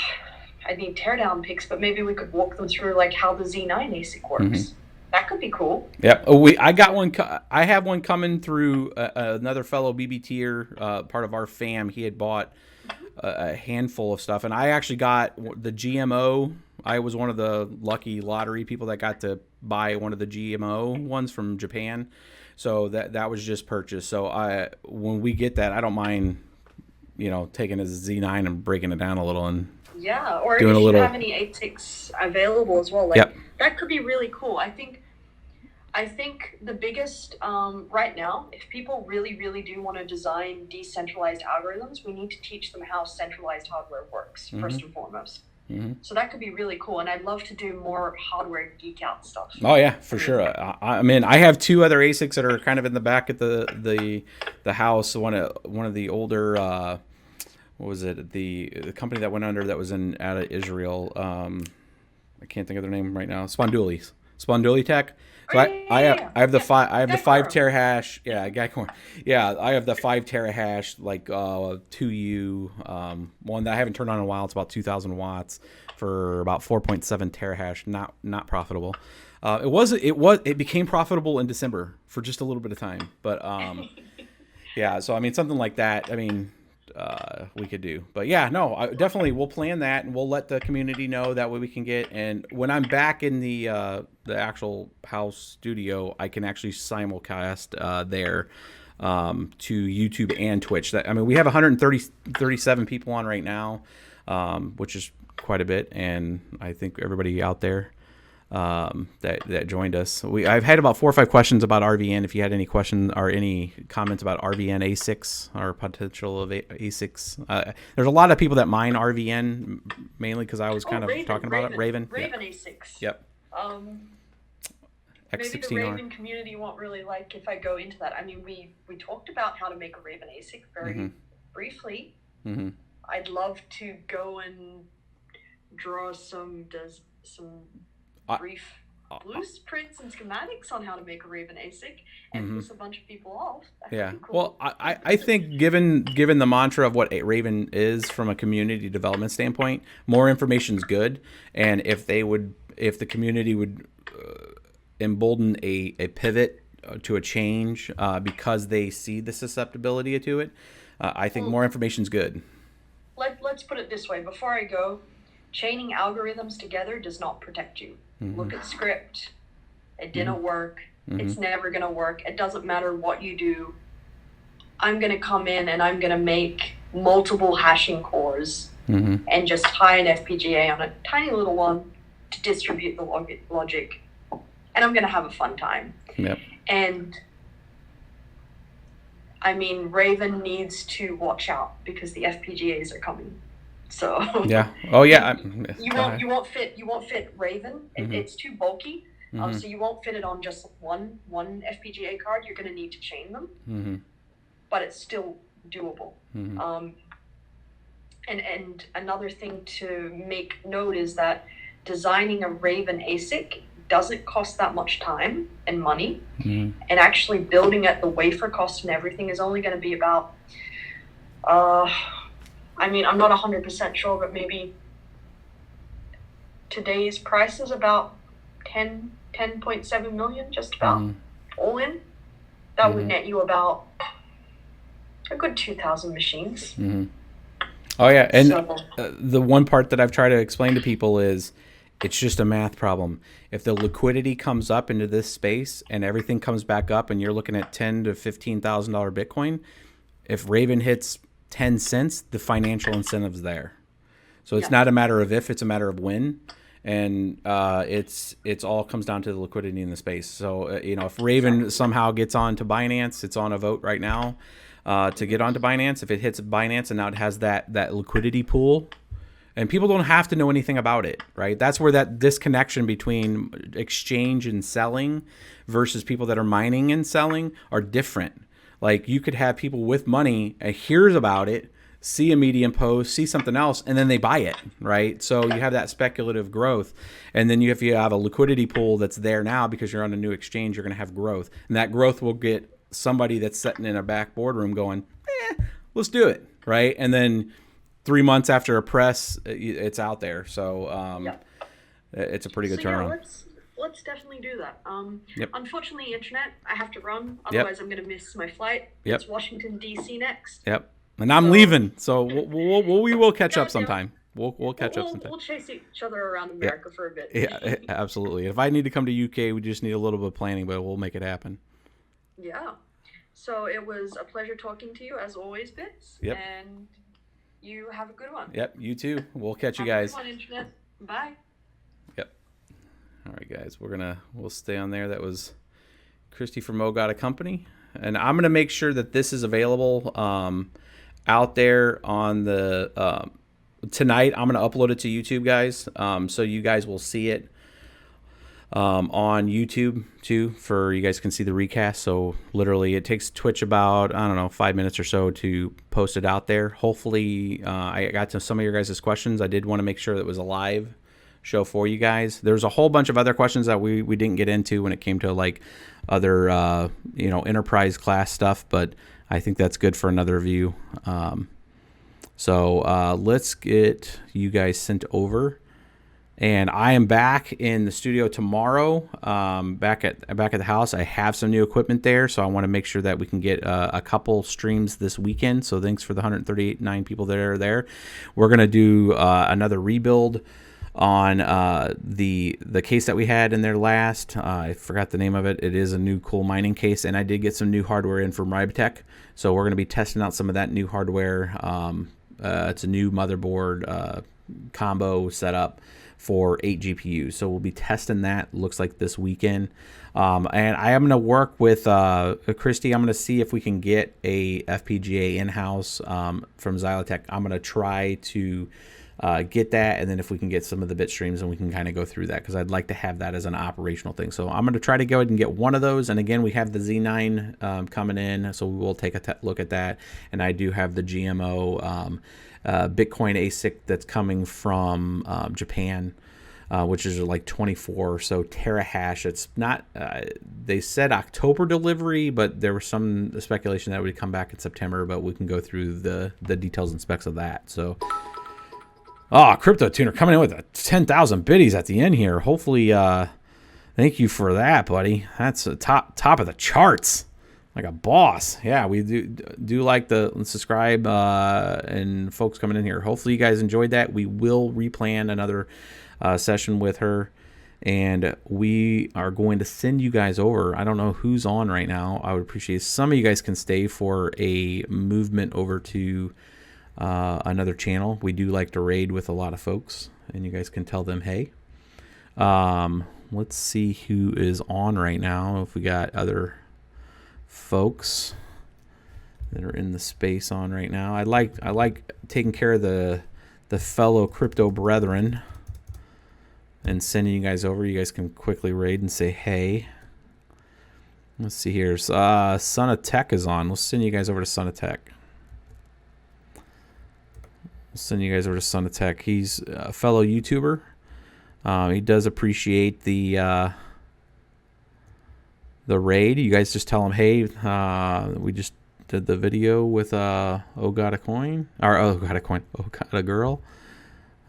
need teardown pics, but maybe we could walk them through like how the Z9 ASIC works. That could be cool. Yep. I have one coming through another fellow BBTer, part of our fam. He had bought a handful of stuff, and I actually got the GMO. I was one of the lucky lottery people that got to buy one of the GMO ones from Japan. So that was just purchased. So when we get that, I don't mind, taking a Z9 and breaking it down a little and or if you have any ASICs available as well, that could be really cool. I think the biggest right now, if people really, really do want to design decentralized algorithms, we need to teach them how centralized hardware works first and foremost. So that could be really cool, and I'd love to do more hardware geek out stuff. Oh yeah, for sure. I mean, I have two other ASICs that are kind of in the back at the house. One of the older, what was it? The company that went under that was out of Israel. I can't think of their name right now. Sponduli Tech. So I have the 5 terahash. Yeah, Guycorn. Yeah, I have the 5 terahash like 2U one that I haven't turned on in a while. It's about 2,000 watts for about 4.7 terahash. Not profitable. It became profitable in December for just a little bit of time. But yeah, so I mean something like that. I mean. We could do, but yeah, no, definitely we'll plan that and we'll let the community know, that way we can get, and when I'm back in the actual house studio, I can actually simulcast there to YouTube and Twitch. We have 137 people on right now, which is quite a bit, and I think everybody out there that joined us. I've had about 4 or 5 questions about RVN. If you had any questions or any comments about RVN ASICs or potential of ASICs, there's a lot of people that mine RVN, mainly because I was kind of talking about it. Raven ASICs. Yep. Maybe the Raven community won't really like if I go into that. I mean, we talked about how to make a Raven ASIC very briefly. I'd love to go and draw some brief blueprints and schematics on how to make a Raven ASIC and piss a bunch of people off. That cool. Well, I think given the mantra of what Raven is from a community development standpoint, more information is good. And if the community would embolden a pivot to a change because they see the susceptibility to it, I think more information is good. Let's put it this way. Before I go, chaining algorithms together does not protect you. Look at script. It didn't work. It's never going to work. It doesn't matter what you do. I'm going to come in and I'm going to make multiple hashing cores and just tie an FPGA on a tiny little one to distribute the logic. And I'm going to have a fun time. Yep. And I mean, Raven needs to watch out because the FPGAs are coming. So yeah. Oh yeah. You won't fit Raven. It's too bulky. So you won't fit it on just one FPGA card. You're going to need to chain them. But it's still doable. And another thing to make note is that designing a Raven ASIC doesn't cost that much time and money. And actually building it, the wafer cost and everything is only going to be about, I mean, I'm not 100% sure, but maybe today's price is about 10.7 million, just about all in. That would net you about a good 2,000 machines. Oh yeah, and the one part that I've tried to explain to people is it's just a math problem. If the liquidity comes up into this space and everything comes back up, and you're looking at $10,000 to $15,000 Bitcoin, if Raven hits 10 cents, the financial incentive's there. So it's not a matter of if, it's a matter of when. And it's all comes down to the liquidity in the space. So you know, if Raven somehow gets onto Binance, it's on a vote right now to get onto Binance. If it hits Binance and now it has that liquidity pool, and people don't have to know anything about it, right? That's where that disconnection between exchange and selling versus people that are mining and selling are different. Like you could have people with money hears about it, see a Medium post, see something else, and then they buy it, right? So you have that speculative growth. And then if you have a liquidity pool that's there now because you're on a new exchange, you're going to have growth. And that growth will get somebody that's sitting in a back boardroom going, let's do it, right? And then 3 months after a press, it's out there. So it's a pretty good turnaround. Let's definitely do that. Unfortunately, internet, I have to run. Otherwise, I'm going to miss my flight. It's Washington, D.C. next. And I'm leaving, so we will catch up sometime. We'll catch up sometime. We'll chase each other around America for a bit. Yeah, absolutely. If I need to come to UK, we just need a little bit of planning, but we'll make it happen. Yeah. So it was a pleasure talking to you, as always, Bits. And you have a good one. You too. We'll catch you guys. Have a good one, internet. Bye. All right, guys. We'll stay on there. That was Kristy from OhGodAGirl, and I'm gonna make sure that this is available out there on the tonight. I'm gonna upload it to YouTube, guys, so you guys will see it on YouTube too, for you guys can see the recast. So literally it takes Twitch about, I don't know, 5 minutes or so to post it out there. Hopefully I got to some of your guys' questions. I did want to make sure that it was a live show for you guys. There's a whole bunch of other questions that we didn't get into when it came to like other enterprise class stuff, but I think that's good for another view. So let's get you guys sent over. And I am back in the studio tomorrow, back at the house. I have some new equipment there, so I want to make sure that we can get a couple streams this weekend. So thanks for the 138 people that are there. We're gonna do another rebuild on the case that we had in there last. I forgot the name of it. It is a new cool mining case, and I did get some new hardware in from Ribtech. So we're gonna be testing out some of that new hardware. It's a new motherboard combo setup for 8 GPUs. So we'll be testing that, looks like this weekend. And I am going to work with Kristy. I'm going to see if we can get a FPGA in-house from Xylitech. I'm going to try to get that, and then if we can get some of the bit streams, and we can kind of go through that, because I'd like to have that as an operational thing. So I'm going to try to go ahead and get one of those. And again, we have the Z9 coming in, so we will take a look at that. And I do have the GMO Bitcoin ASIC that's coming from Japan, which is like 24 or so terahash. It's not, they said October delivery, but there was some speculation that it would come back in September, but we can go through the details and specs of that. So, Crypto Tuner coming in with a 10,000 biddies at the end here. Hopefully, thank you for that, buddy. That's a top of the charts. like a boss. Yeah, we do like the subscribe and folks coming in here. Hopefully you guys enjoyed that. We will replan another session with her, and we are going to send you guys over. I don't know who's on right now. I would appreciate some of you guys can stay for a movement over to another channel. We do like to raid with a lot of folks, and you guys can tell them hey. Let's see who is on right now. If we got other folks that are in the space on right now. I like taking care of the fellow crypto brethren and sending you guys over. You guys can quickly raid and say hey. Let's see here. Son of Tech is on. Let's send you guys over to Son of Tech. We'll send you guys over to Son of Tech. He's a fellow YouTuber. He does appreciate the raid. You guys just tell him, hey, we just did the video with OhGodAGirl, or OhGodAGirl.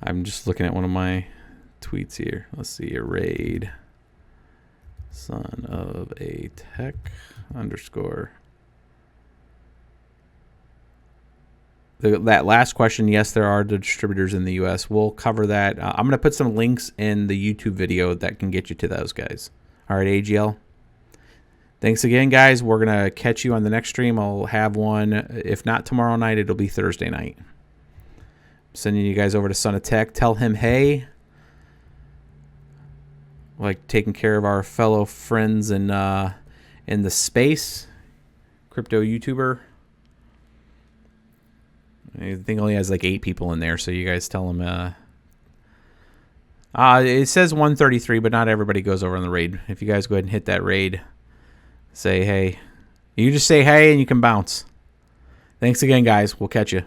I'm just looking at one of my tweets here. Let's see, a raid. Son of a Tech _ that last question, yes, there are distributors in the U.S. We'll cover that. I'm going to put some links in the YouTube video that can get you to those guys. All right, AGL. Thanks again, guys. We're going to catch you on the next stream. I'll have one. If not tomorrow night, it'll be Thursday night. Sending you guys over to Son of Tech. Tell him, hey. Like taking care of our fellow friends in the space. Crypto YouTuber. I think only has like 8 people in there, so you guys tell him. It says 133, but not everybody goes over on the raid. If you guys go ahead and hit that raid, say hey. You just say hey and you can bounce. Thanks again, guys. We'll catch you.